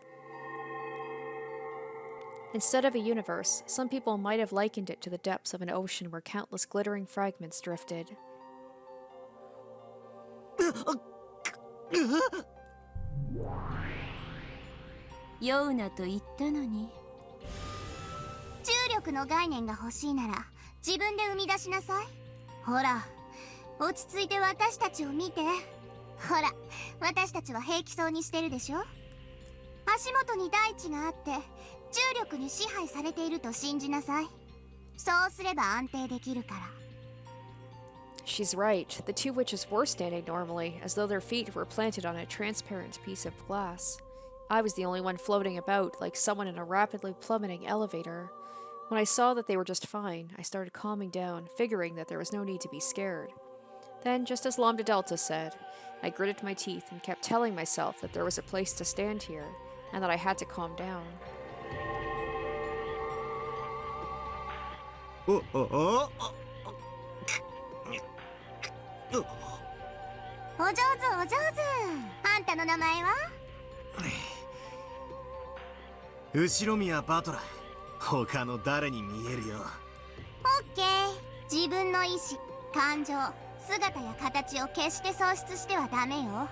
Instead of a universe, some people might have likened it to the depths of an ocean where countless glittering fragments drifted.
酔うなと言ったのに。
重力の概念が欲しいなら自分で生み出しなさい。ほら、落ち着いて私たちを見て。ほら、私たちは平気そうにしてるでしょ。足元に大地があって重力に支配されていると信じなさい。そうすれば安定できるから。
She's right. The two witches were standing normally, as though their feet were planted on a transparent piece of glass. I was the only one floating about, like someone in a rapidly plummeting elevator. When I saw that they were just fine, I started calming down, figuring that there was no need to be scared. Then, just as Lambda Delta said, I gritted my teeth and kept telling myself that there was a place to stand here, and that I had to calm down.
お上手お上手。あんたの名前は？
後ろ宮バトラー。他の誰に見えるよ。
オッケー。自分の意志、感情、姿や形を決して喪失してはダメよ。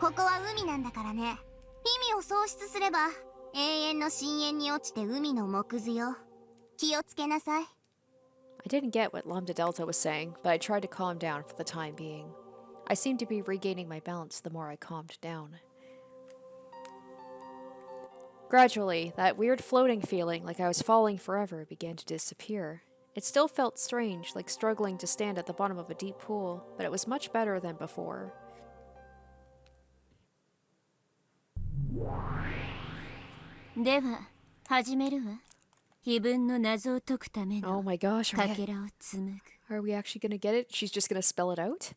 ここは海なんだからね。意味を喪失すれば永遠の深淵に落ちて海の藻くずよ。気をつけなさい。
I didn't get what Lambda Delta was saying, but I tried to calm down for the time being. I seemed to be regaining my balance the more I calmed down. Gradually, that weird floating feeling like I was falling forever began to disappear. It still felt strange, like struggling to stand at the bottom of a deep pool, but it was much better than before.
では始めるわ。碑文の謎を解くための
Oh my gosh,
かけらを紡ぐ。
are we actually gonna get it? She's just gonna spell it out?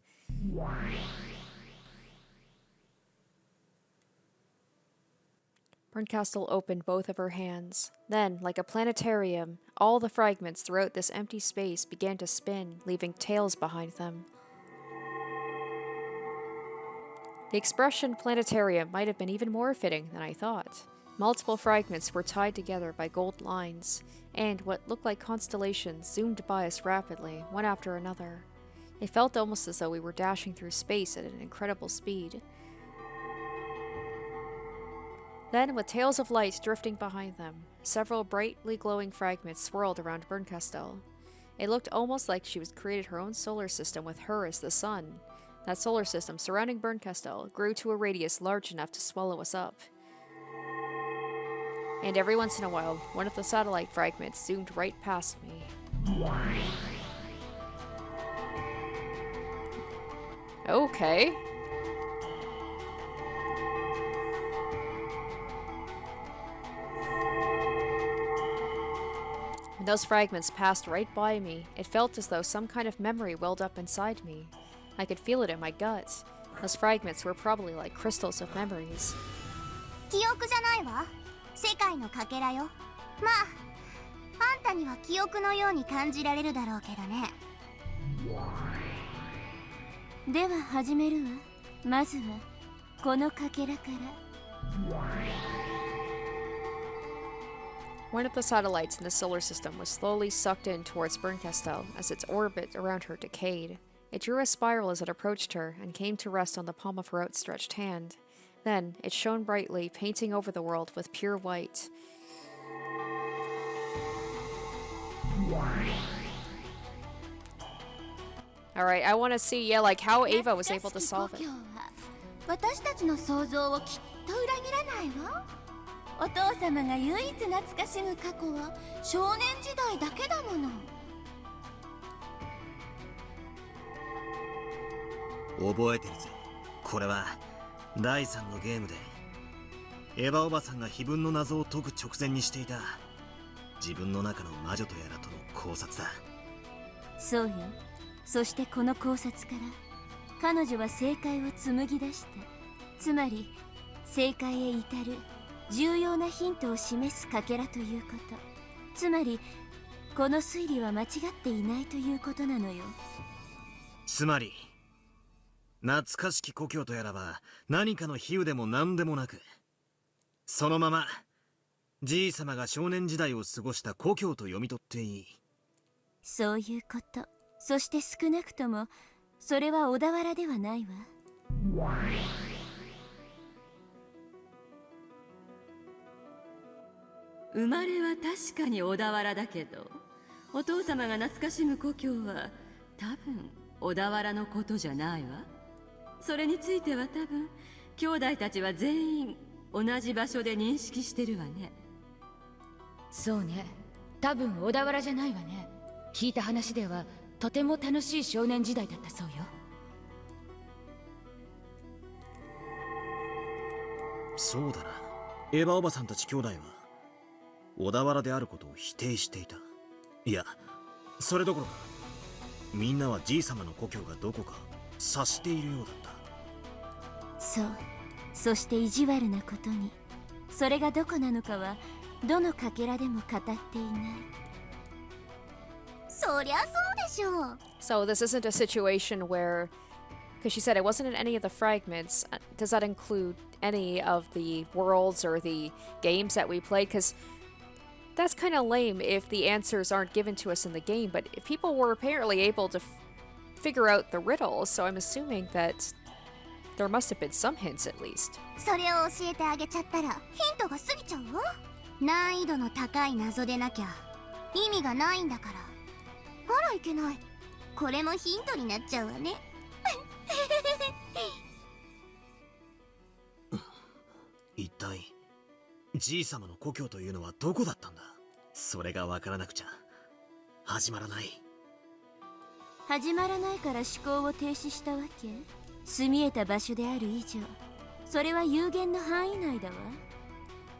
Bernkastel opened both of her hands. Then, like a planetarium, all the fragments throughout this empty space began to spin, leaving tails behind them. The expression planetarium might have been even more fitting than I thought. Multiple fragments were tied together by gold lines, and what looked like constellations zoomed by us rapidly, one after another. It felt almost as though we were dashing through space at an incredible speed. Then, with tails of light drifting behind them, several brightly glowing fragments swirled around Bernkastel. It looked almost like she had created her own solar system with her as the sun. That solar system surrounding Bernkastel grew to a radius large enough to swallow us up. And every once in a while, one of the satellite fragments zoomed right past me. Okay. When those fragments passed right by me, it felt as though some kind of memory welled up inside me. I could feel it in my gut. Those fragments were probably like crystals of memories.
記憶じゃないわ。世界のかけらよ。まあ、あんたには記憶のように感じられるだろうけどね。
では始めるわ。まずはこのかけらから。
One of the satellites in the solar system was slowly sucked in towards Bernkastel as its orbit around her decayed. It drew a spiral as it approached her and came to rest on the palm of her outstretched hand. Then, it shone brightly, painting over the world with pure white. Alright, I want to see, yeah, like how Ava was able to solve it.
私たちの想像をきっと裏切らないわ。お父様が唯一懐かしむ過去は少年時代だけだもの。
覚えてるぜ。これは第3のゲームでエヴァおばさんが碑文の謎を解く直前にしていた自分の中の魔女とやらとの考察だ。
そうよ。そしてこの考察から彼女は正解を紡ぎ出した。つまり正解へ至る重要なヒントを示すかけらということ。つまりこの推理は間違っていないということなのよ。
つまり懐かしき故郷とやらば何かの比喩でも何でもなく、そのままじいさまが少年時代を過ごした故郷と読み取っていい。
そういうこと。そして少なくともそれは小田原ではないわ。
生まれは確かに小田原だけど、お父様が懐かしむ故郷は多分小田原のことじゃないわ。それについては多分兄弟たちは全員同じ場所で認識してるわね。
そうね。多分小田原じゃないわね。聞いた話ではとても楽しい少年時代だったそうよ。
そうだな。エヴァおばさんたち兄弟は小田原であることを否定していた。いや、それどころかみんなはじいさまの故郷がどこか察しているようだった。
そう。そして意地悪なことに、それがどこなのかはどのかけらでも語っていない。
そりゃそうでしょう。
So this isn't a situation where, because she said it wasn't in any of the fragments, does that include any of the worlds or the games that we played? Because that's kind of lame if the answers aren't given to us in the game, but if people were apparently able to figure out the riddles, so I'm assuming that there must have been some hints at least.
それを教えてあげちゃったらヒントが過ぎちゃうわ。難易度の高い謎でなきゃ意味がないんだから。あらいけない。これもヒントになっちゃうわね。
一体じいさまの故郷というのはどこだったんだ。それがわからなくちゃ始まらない。
始まらないから思考を停止したわけ。住み得た場所である以上、それは有限の範囲内だわ。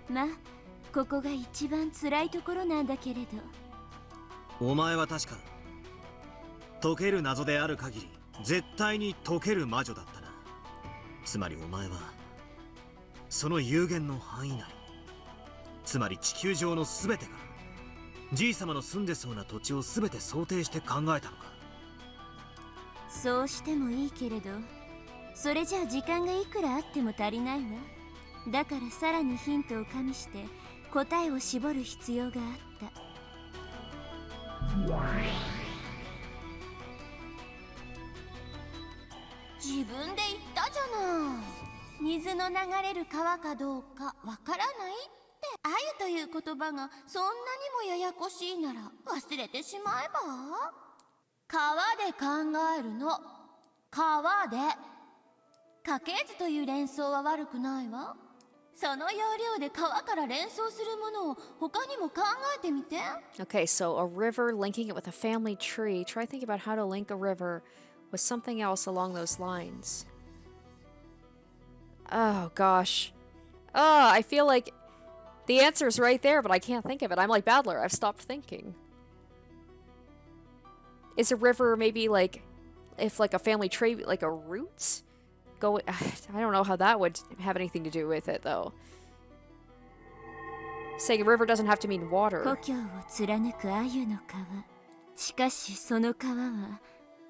まあここが一番辛いところなんだけれど。
お前は確か解ける謎である限り絶対に解ける魔女だったな。つまりお前はその有限の範囲内、つまり地球上の全てからじい様の住んでそうな土地を全て想定して考えたのか。
そうしてもいいけれど、それじゃあ時間がいくらあっても足りないわ。だからさらにヒントを加味して答えを絞る必要があった。自分で言ったじゃない。水の流れる川かどうかわからないって。あゆという言葉がそんなにもややこしいなら忘れてしまえば。川で考えるの。川で。家系図という連想は悪くないわ。その要領で川から連想するものを他にも考えてみて。
Okay, so a river linking it with a family tree. Try thinking about how to link a river with something else along those lines. Oh gosh. I feel like the answer is right there, but I can't think of it. I'm like Badler. I've stopped thinking. Is a river maybe like, if like a family tree, like a root? I don't know how that would have anything to do with it, though. Saying a river doesn't have to mean water.
故郷を貫く鮎の川。しかしその川は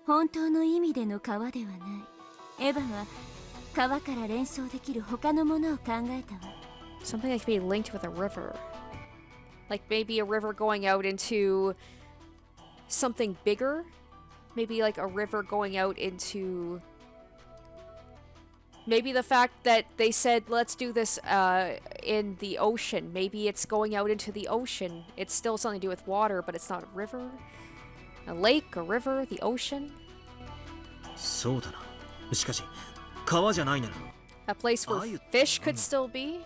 本当の意味での川ではない。エヴァは川から連想できる他のものを考えたわ。
Something that can be linked with a river. Like maybe a river going out into something bigger? Maybe like a river going out into... Maybe the fact that they said, let's do this in the ocean. Maybe it's going out into the ocean. It's still something to do with water, but it's not a river. A lake, a river, the ocean.
そうだな。しかし、川じゃないなら。
A place where fish could still be?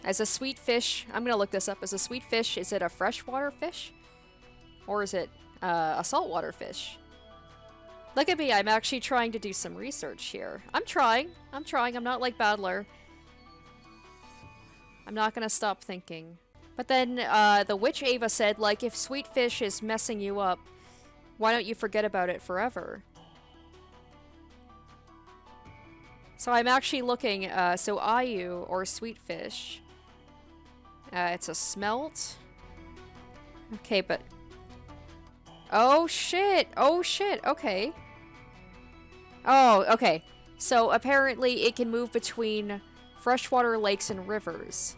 As a sweet fish, I'm gonna look this up. As a sweet fish, is it a freshwater fish? Or is it a saltwater fish? Look at me, I'm actually trying to do some research here. I'm trying. I'm not like Badler. I'm not gonna stop thinking. But then the witch Ava said, like, if sweet fish is messing you up, why don't you forget about it forever? So I'm actually looking, so Ayu, or sweet fish. It's a smelt. Okay, but... Oh shit! Oh shit! Okay. Oh, okay. So apparently it can move between freshwater lakes and rivers.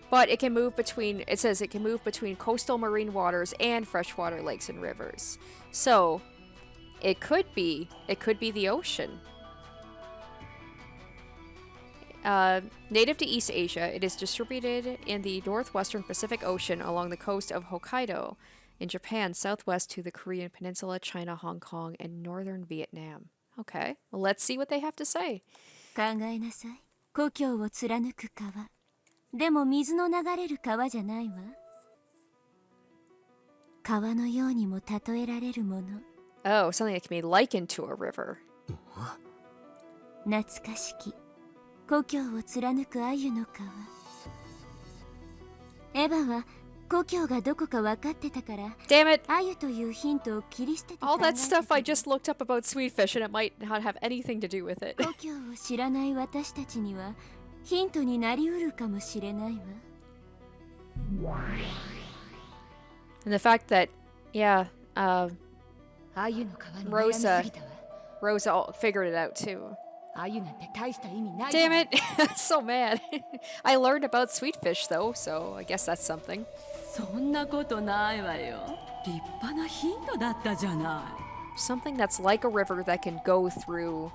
But it can move between, it says it can move between coastal marine waters and freshwater lakes and rivers. So it could be the ocean. Native to East Asia, it is distributed in the northwestern Pacific Ocean along the coast of Hokkaido, in Japan, southwest to the Korean Peninsula, China, Hong Kong, and northern Vietnam. Okay, well, let's see what they have to say.
考えなさい。故郷を貫く川。でも水の流れる川じゃないわ。川のようにも例えられるもの。
Oh, something that can be likened to a river.
懐かしき故郷を貫く鮎の川。エヴァは故郷がどこか分かってたから。
Damn it!
鮎というヒントを切り捨てて。
All that stuff I just looked up about sweetfish and it might not have anything to do with it.
故郷を知らない私たちにはヒントになりうるかもしれないわ。
And the fact that, yeah, Rosa figured it out too. Damn it! So mad. I learned about sweetfish though, so I guess that's something.
そんなことないわよ。立派なヒントだったじゃない。
Something that's like a river that can go through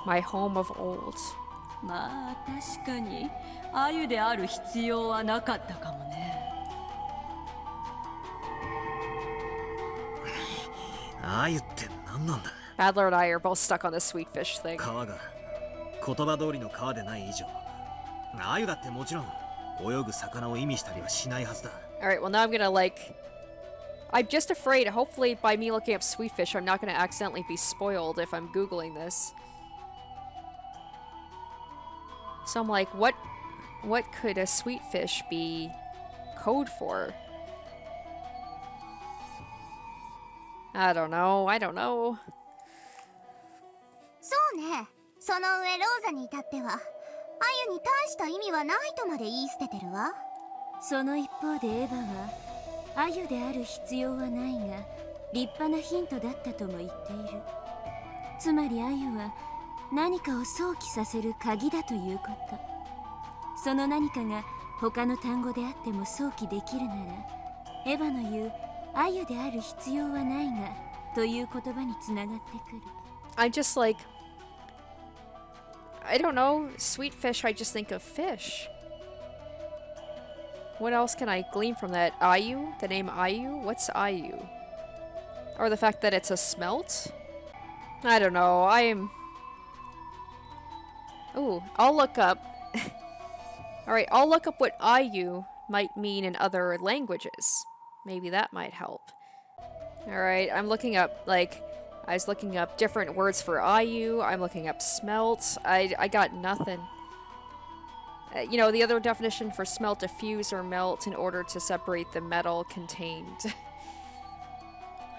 my home of old.
まあ確かに鮎である必要はなかったかもね。
鮎って何なんだ。
Adler and I are both stuck on the sweetfish thing.
川が言葉通りの川でない以上、鮎だってもちろん泳ぐ魚を意味したりはしないはずだ。
Alright, well now I'm gonna I'm just afraid, hopefully by me looking up sweetfish, I'm not gonna accidentally be spoiled if I'm Googling this. So I'm like, what could a sweetfish be code for? I don't know.
その上ローザに至ってはアユに大した意味はないとまで言い捨ててるわ。
その一方でエヴァはアユである必要はないが立派なヒントだったとも言っている。つまりアユは何かを想起させる鍵だということ。その何かが他の単語であっても想起できるなら、エヴァの言うアユである必要はないがという言葉につながってくる。
I just like, I don't know, sweet fish, I just think of fish. What else can I glean from that? Ayu? The name Ayu? What's Ayu? Or the fact that it's a smelt? I don't know, I am... Ooh, I'll look up... Alright, I'll look up what Ayu might mean in other languages. Maybe that might help. Alright, I'm looking up, like... I was looking up different words for Ayu, I'm looking up smelt, I got nothing. You know, the other definition for smelt, to fuse or melt in order to separate the metal contained.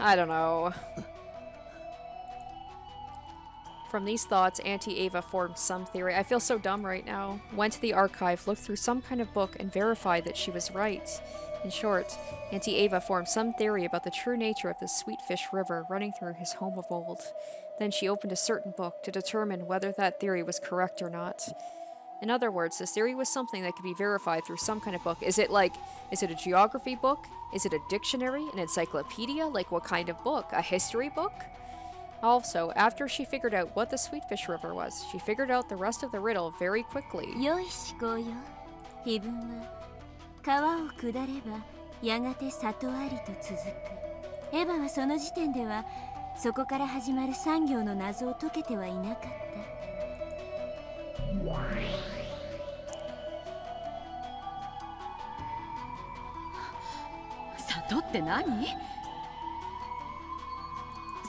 I don't know. From these thoughts, Auntie Ava formed some theory. I feel so dumb right now. Went to the archive, looked through some kind of book, and verified that she was right. In short, Auntie Ava formed some theory about the true nature of the Sweetfish River running through his home of old. Then she opened a certain book to determine whether that theory was correct or not. In other words, this theory was something that could be verified through some kind of book. Is it a geography book? Is it a dictionary? An encyclopedia? Like what kind of book? A history book? Also, after she figured out what the Sweetfish River was, she figured out the rest of the riddle very quickly.
よい思考よ。碑文は川を下ればやがて里ありと続く。エヴァはその時点ではそこから始まる産業の謎を解けてはいなかった。
里って何？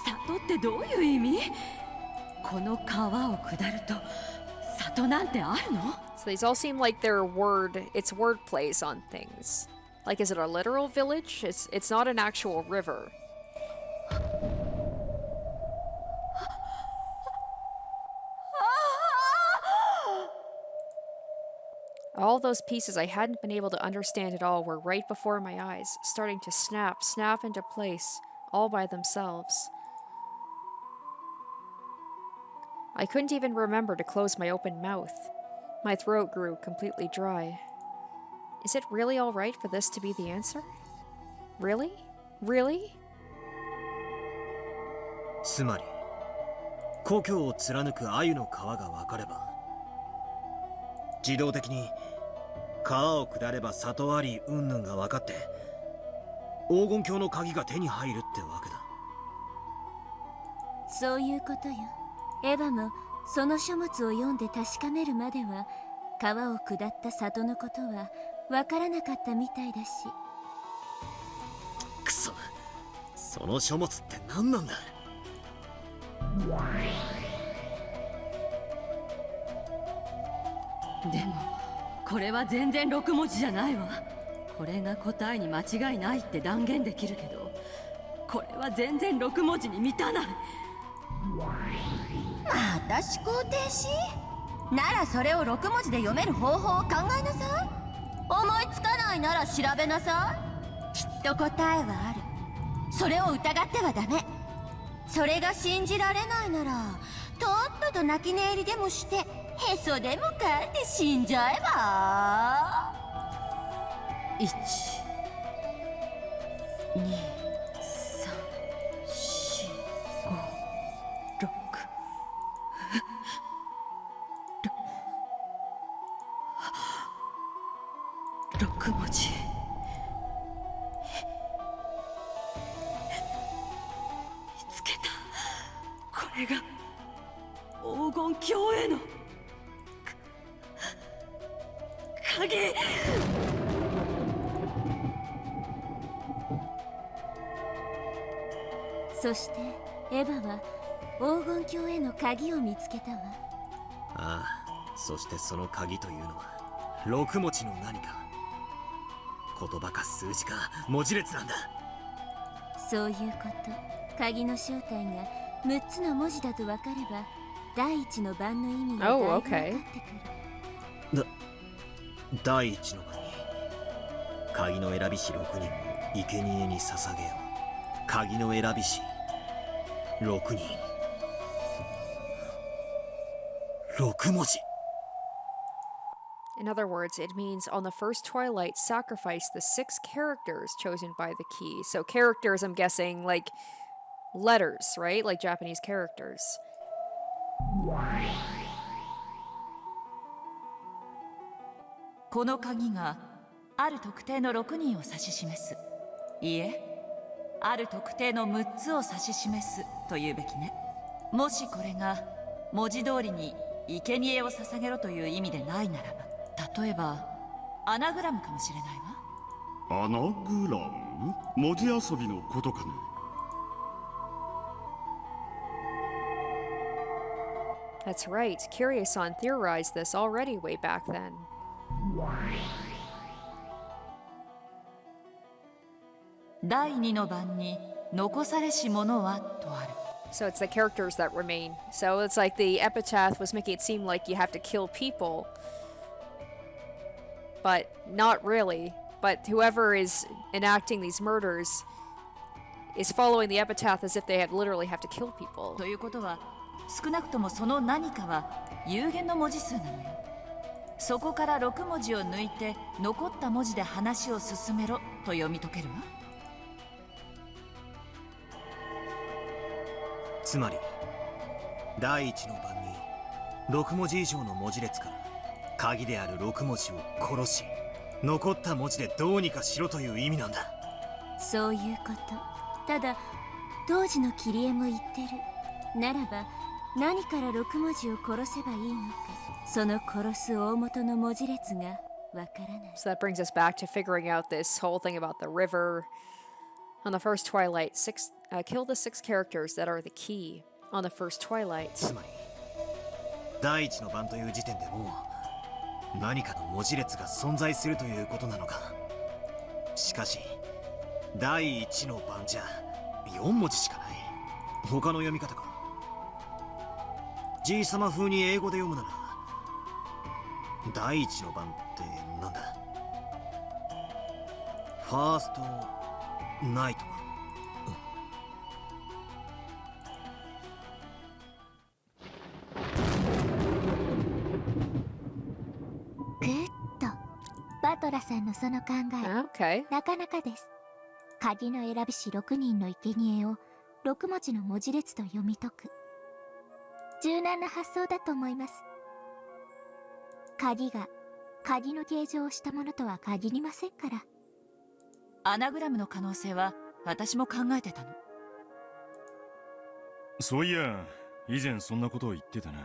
里ってどういう意味？この川を下ると里なんてあるの？
So these all seem like they're it's word plays on things. Like, is it a literal village? It's not an actual river. All those pieces I hadn't been able to understand at all were right before my eyes, starting to snap into place, all by themselves. I couldn't even remember to close my open mouth. My throat grew completely dry. Is it really all right for this to be the answer? Really? Really?
つまり故郷を貫く鮎の川が分かれば自動的に川を下れば里あり云々が分かって黄金鏡の鍵が手に入るってわけだ。
そういうことよ。エヴァもその書物を読んで確かめるまでは川を下った里のことは分からなかったみたいだし。
くそ、その書物って何なんだ。
でもこれは全然6文字じゃないわ。これが答えに間違いないって断言できるけど、これは全然6文字に満たない。
また思考停止？ならそれを6文字で読める方法を考えなさい。思いつかないなら調べなさい。きっと答えはある。それを疑ってはダメ。それが信じられないならとっとと泣き寝入りでもしてへそでもかいて死んじゃえば。
1、2、3、4、5、6文字。見つけた。これが黄金鏡への鍵。
そしてエヴァは黄金鏡への鍵を見つけたわ。
ああ、そしてその鍵というのは6文字の何か。言葉か数字か文字列なんだ。
そういうこと。鍵の正体が6つの文字だと分かれば第一の番の意味が
Oh,
だいぶ分かって
okay.
くる。
第一の番に鍵の選び師6人を生贄に捧げよう。鍵の選び師6人、6文字。
In other words, it means on the first twilight, sacrifice the 6 characters chosen by the key. So characters, I'm guessing, like letters, right? Like Japanese characters.
この鍵がある特定の6人を指し示す。いいえ、ある特定の6つを指し示すというべきね。もしこれが文字通りに生贄を捧げろという意味でないならば、例えばアナグラムかもしれないわ。
アナグラム？文字遊びのことかね。
That's right. Kiryu-san theorized this already way back then.
第2の番に残されし者はとある。
So it's the characters that remain. So it's like the epitaph was making it seem like you have to kill people. But not really. But whoever is enacting these murders is following the epitaph as if they literally have to kill people.
ということは、少なくともその何かは有限の文字数なのよ。そこから6文字を抜いて残った文字で話を進めろと読み解けるわ。
つまり第一の番に6文字以上の文字列から鍵である6文字を殺し、残った文字でどうにかしろという意味なんだ。
そういうこと。ただ当時の切り絵も言ってる。ならば何から6文字を殺せばいいのか、その殺す大元の文字列がわからない。
So that brings us back to figuring out this whole thing about the river. On the first twilight, kill the 6 characters that are the key. On the first twilight.
つまり第一の番という時点でもう何かの文字列が存在するということなのか。しかし第一の番じゃ4文字しかない。他の読み方か。じいさま風に英語で読むなら第一の番ってなんだ。ファーストナイトか。
グッド。バトラさんのその考え、なかなかです。鍵の選び師6人の生贄を6文字の文字列と読み解く。柔軟な発想だと思います。鍵が鍵の形状をしたものとは限りませんから。
アナグラムの可能性は私も考えてたの。
そういや、以前そんなことを言ってたな。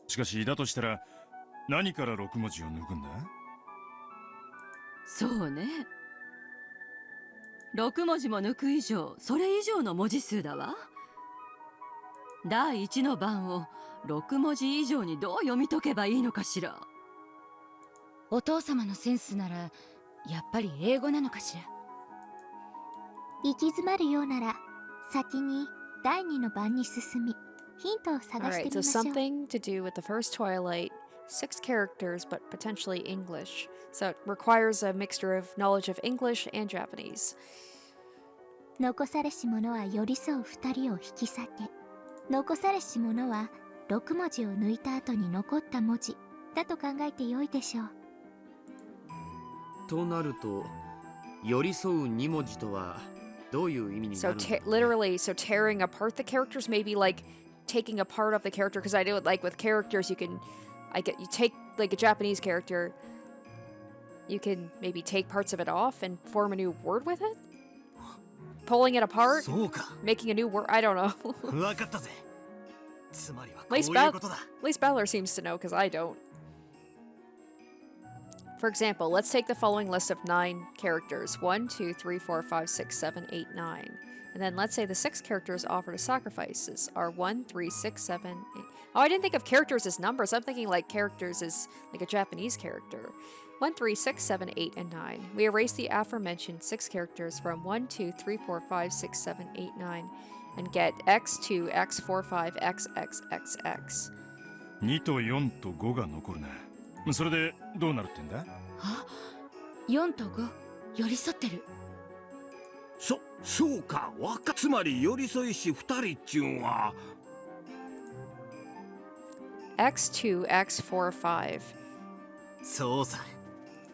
しかしだとしたら何から6文字を抜くんだ？
そうね。6文字も抜く以上、それ以上の文字数だわ。第1の番を6文字以上にどう読み解けばいいのかしら。
お父様のセンスならやっぱり英語なのかしら。
行き詰まるようなら先に第2の番に進み、ヒントを探して
Alright,
み
so
ましょう。
something to do with the first twilight, 6 characters, but potentially English. So it requires a mixture of knowledge of English and Japanese.
残されし者は寄り添う2人を引き裂け。残されし者は6文字を抜いた後に残った文字だと考えてよいでしょう。
となると、寄り添う2文字とはどういう意味にな
So
るのか、
literally, so tearing apart the characters, maybe like taking a part of the character, because I know like with characters you take like a Japanese character, you can maybe take parts of it off and form a new word with it? Pulling it apart?
そうか。
Making a new word? I don't know.
わかったぜ。つまりはこ
At
う
least,
いうことだ。
at least Ballard seems to know, because I don't. For example, let's take the following list of 9 characters. 1, 2, 3, 4, 5, 6, 7, 8, 9. And then let's say the 6 characters offered as sacrifices are 1, 3, 6, 7, 8. Oh, I didn't think of characters as numbers. I'm thinking like characters as like a Japanese character. 1, 3, 6, 7, 8, and 9. We erase the aforementioned 6 characters from 1, 2, 3, 4, 5, 6, 7, 8, 9. and get x2, x45, xxxx.
2と4と5が残るな。それでどうなるってんだ？
あ、4と5寄り添ってる。
そうか、つまり寄り添いし2人っちゅうんは
x2, x45.
そうさ、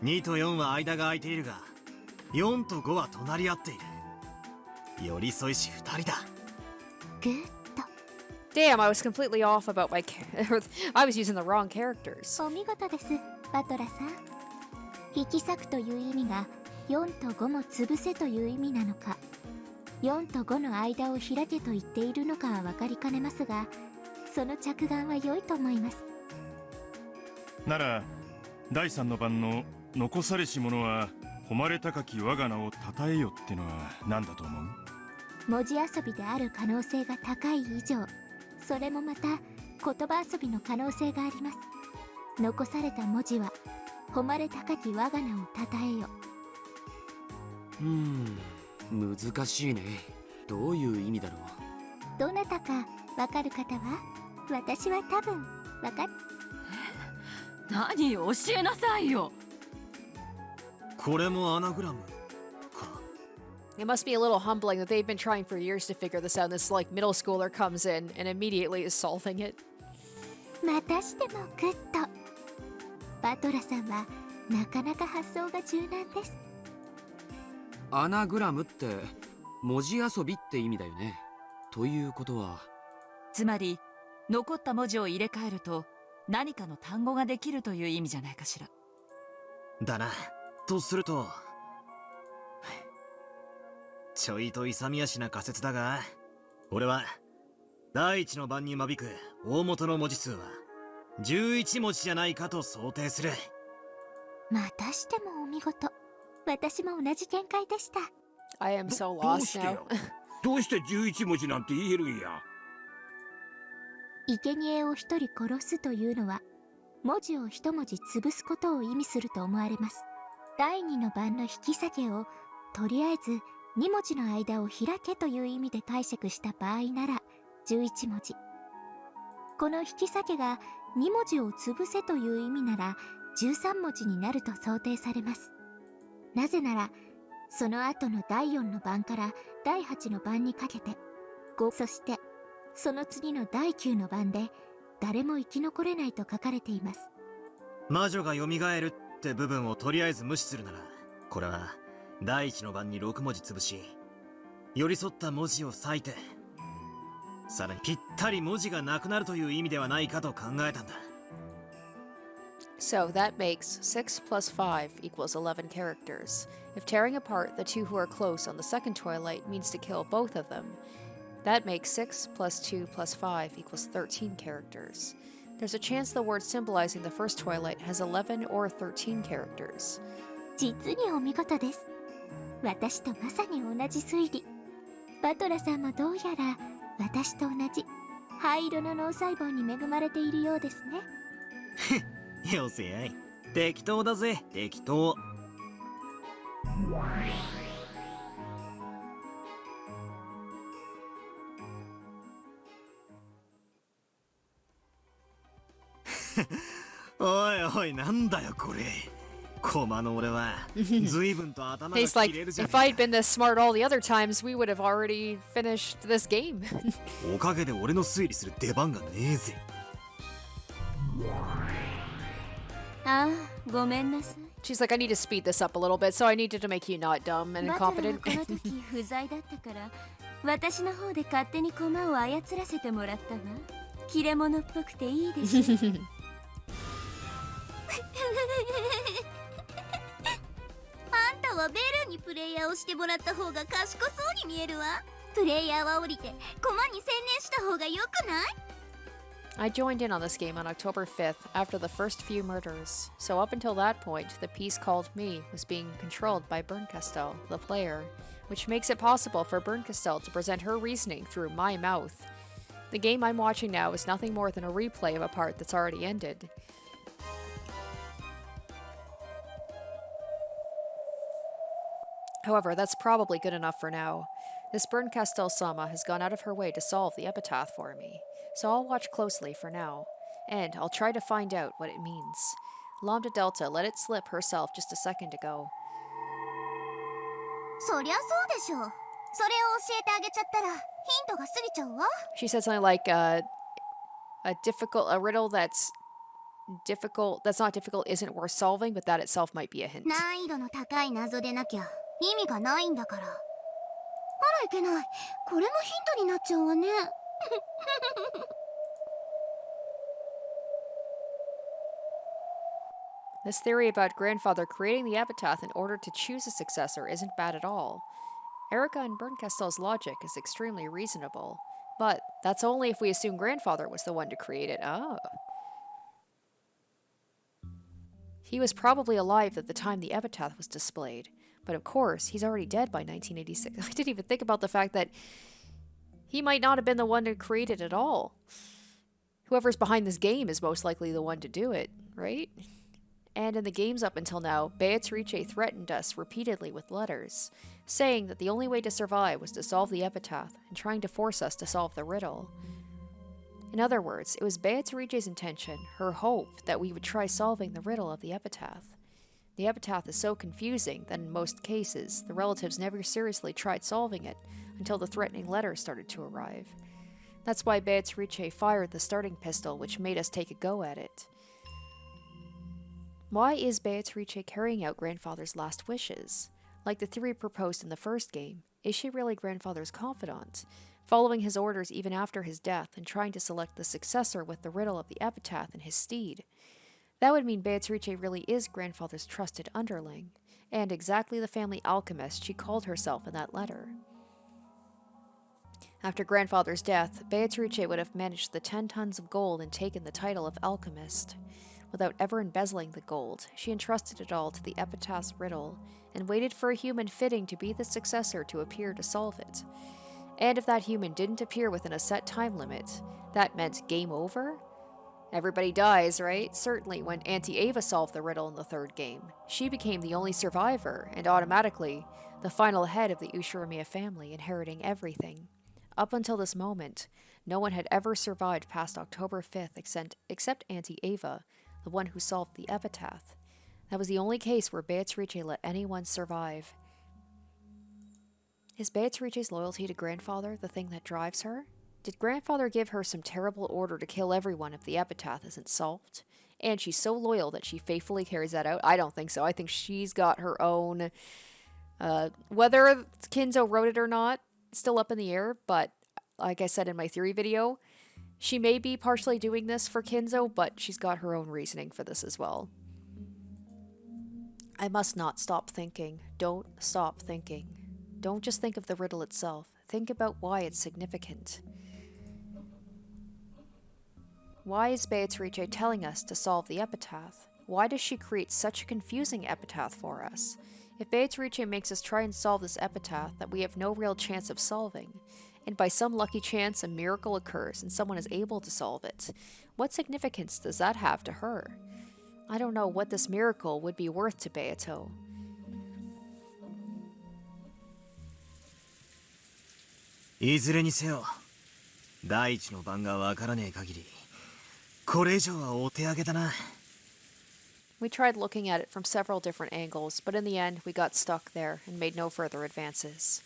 2と4は間が空いているが、4と5は隣り合っている。寄り添いし2人だ。
グッド。
Damn, I was completely off about my I was using the wrong characters.
お見事です、バトラさん。引き裂くという意味が4と5も潰せという意味なのか、4と5の間を開けと言っているのかは分かりかねますが、その着眼は良いと思います。
なら第3の番の残されし者は誉れ高き我が名を称えよってのは何だと思う？
文字遊びである可能性が高い以上、それもまた言葉遊びの可能性があります。残された文字は誉れ高き我が名を称えよ。
難しいね。どういう意味だろう。
どなたかわかる方は？私は多分わかる。
何、教えなさいよ。
これもアナグラム。
It must be a little humbling that they've been trying for years to figure this out. This like middle schooler comes in and immediately is solving it.
またしてもグッド。バトラさんはなかなか発想が柔軟です。
アナグラムって文字遊びって意味だよね。ということは、
つまり残った文字を入れ替えると何かの単語ができるという意味じゃないかしら。
だな。とすると、ちょいと勇み足な仮説だが、俺は第一の番に間引く大元の文字数は11文字じゃないかと想定する。
またしてもお見事。私も同じ見解でした。
I am so lost now.
どうして11文字なんて言えるんや？
生贄を一人殺すというのは、文字を一文字潰すことを意味すると思われます。第2の番の引き裂けを、とりあえず2文字の間を開けという意味で解釈した場合なら11文字。この引き裂けが2文字を潰せという意味なら13文字になると想定されます。なぜなら、その後の第4の番から第8の番にかけて5、そしてその次の第9の番で誰も生き残れないと書かれています。
魔女が蘇るって部分をとりあえず無視するなら、これは第一の番に6文字潰し、寄り添った文字を割いて、さらにぴったり文字がなくなるという意味ではないかと考えたんだ。
So that makes 6 plus 5 equals 11 characters. If tearing apart the two who are close on the second twilight means to kill both of them, that makes 6 plus 2 plus 5 equals 13 characters. There's a chance the word symbolizing the first twilight has 11 or 13 characters.
実にお見事です。私とまさに同じ推理。バトラさんもどうやら私と同じ灰色の脳細胞に恵まれているようですね。
よせやい。適当だぜ、適当。おいおい、なんだよこれ。駒の俺は随分と頭が
He's like,
切れるじゃん。
if I'd been this smart all the other times, we would have already finished this game.
おかげで俺の推理する出番がねえぜ。
ああ、ごめんなさい。
She's like, I need to speed this up a little bit, so I needed to make you not dumb and
バトラは
incompetent.
この時不在だったから私の方で勝手に駒を操らせてもらったわ。切れ者っぽくていいでしょ。
あんたはベルにプレイヤーをしてもらった方が賢そうに見えるわ。プレイヤーは降りて駒に専念した方がよくない？
I joined in on this game on October 5th after the first few murders, so up until that point, the piece called me was being controlled by Bernkastel, the player, which makes it possible for Bernkastel to present her reasoning through my mouth. The game I'm watching now is nothing more than a replay of a part that's already ended. However, that's probably good enough for now. This Bernkastel-sama has gone out of her way to solve the epitaph for me, so I'll watch closely for now, and I'll try to find out what it means. Lambda Delta let it slip herself just a second ago.
そりゃそうでしょう。それを教えてあげちゃったらヒントが過ぎちゃうわ。
She said something like a riddle that's not difficult isn't worth solving, but that itself might be a hint.
難易度の高い謎でなきゃ意味がないんだから。あらいけない。これもヒントになっちゃうわね。
This theory about grandfather creating the epitaph in order to choose a successor isn't bad at all. Erika and Bernkastel's logic is extremely reasonable, but that's only if we assume grandfather was the one to create it. Oh. He was probably alive at the time the epitaph was displayed, but of course, he's already dead by 1986. I didn't even think about the fact that he might not have been the one to create it at all. Whoever's behind this game is most likely the one to do it, right? And in the games up until now, Beatrice threatened us repeatedly with letters, saying that the only way to survive was to solve the epitaph and trying to force us to solve the riddle. In other words, it was Beatrice's intention, her hope, that we would try solving the riddle of the epitaph. The epitaph is so confusing that in most cases, the relatives never seriously tried solving it until the threatening letters started to arrive. That's why Beatrice fired the starting pistol, which made us take a go at it. Why is Beatrice carrying out grandfather's last wishes? Like the theory proposed in the first game, is she really grandfather's confidant, following his orders even after his death and trying to select the successor with the riddle of the epitaph in his stead? That would mean Beatrice really is grandfather's trusted underling, and exactly the family alchemist she called herself in that letter. After grandfather's death, Beatrice would have managed the 10 tons of gold and taken the title of alchemist. Without ever embezzling the gold, she entrusted it all to the epitaph's riddle, and waited for a human fitting to be the successor to appear to solve it. And if that human didn't appear within a set time limit, that meant game over? Everybody dies, right? Certainly when Auntie Ava solved the riddle in the third game, she became the only survivor, and automatically the final head of the Ushiromiya family, inheriting everything. Up until this moment, no one had ever survived past October 5th except Auntie Ava, the one who solved the epitaph. That was the only case where Beatrice let anyone survive. Is Beatrice's loyalty to grandfather the thing that drives her? Did grandfather give her some terrible order to kill everyone if the epitaph isn't solved? And she's so loyal that she faithfully carries that out? I don't think so. I think she's got her own... whether Kinzo wrote it or not, still up in the air, but like I said in my theory video, she may be partially doing this for Kinzo, but she's got her own reasoning for this as well. I must not stop thinking. Don't stop thinking. Don't just think of the riddle itself. Think about why it's significant. Why is Beatrice telling us to solve the epitaph? Why does she create such a confusing epitaph for us? If Beatrice makes us try and solve this epitaph that we have no real chance of solving, and by some lucky chance a miracle occurs and someone is able to solve it, what significance does that have to her? I don't know what this miracle would be worth to Beato.
いずれにせよ、第一の番がわからねえ限り、これ以上はお手上げだな。
We tried looking at it from several different angles, but in the end we got stuck there and made no further advances.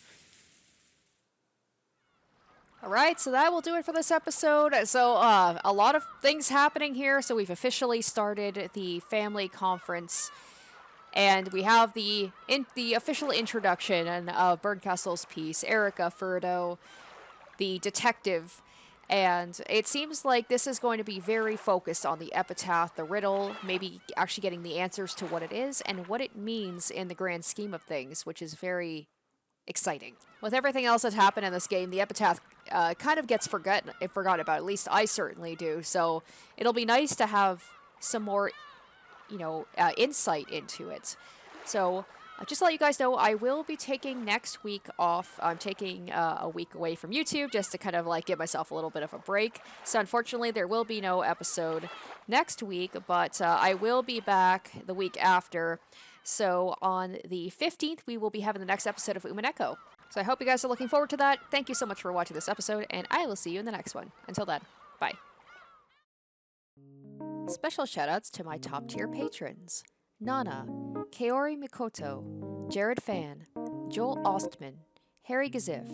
Alright, so that will do it for this episode. So, a lot of things happening here. So we've officially started the family conference. And we have the official introduction of Bernkastel's piece, Erika Furudo, the detective. And it seems like this is going to be very focused on the epitaph, the riddle, maybe actually getting the answers to what it is and what it means in the grand scheme of things, which is very exciting. With everything else that's happened in this game, the epitaph kind of gets forgotten about. At least I certainly do. So it'll be nice to have some more, insight into it. So just to let you guys know, I will be taking next week off. I'm taking a week away from YouTube just to kind of like give myself a little bit of a break. So unfortunately, there will be no episode next week, but I will be back the week after. So on the 15th, we will be having the next episode of Umineko. So I hope you guys are looking forward to that. Thank you so much for watching this episode, and I will see you in the next one. Until then, bye. Special shoutouts to my top tier patrons: Nana, Kaori Mikoto, Jared Fan, Joel Ostman, Harry Gazif,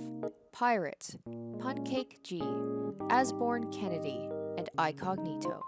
Pirate, Pancake G, Asborn Kennedy, and Icognito.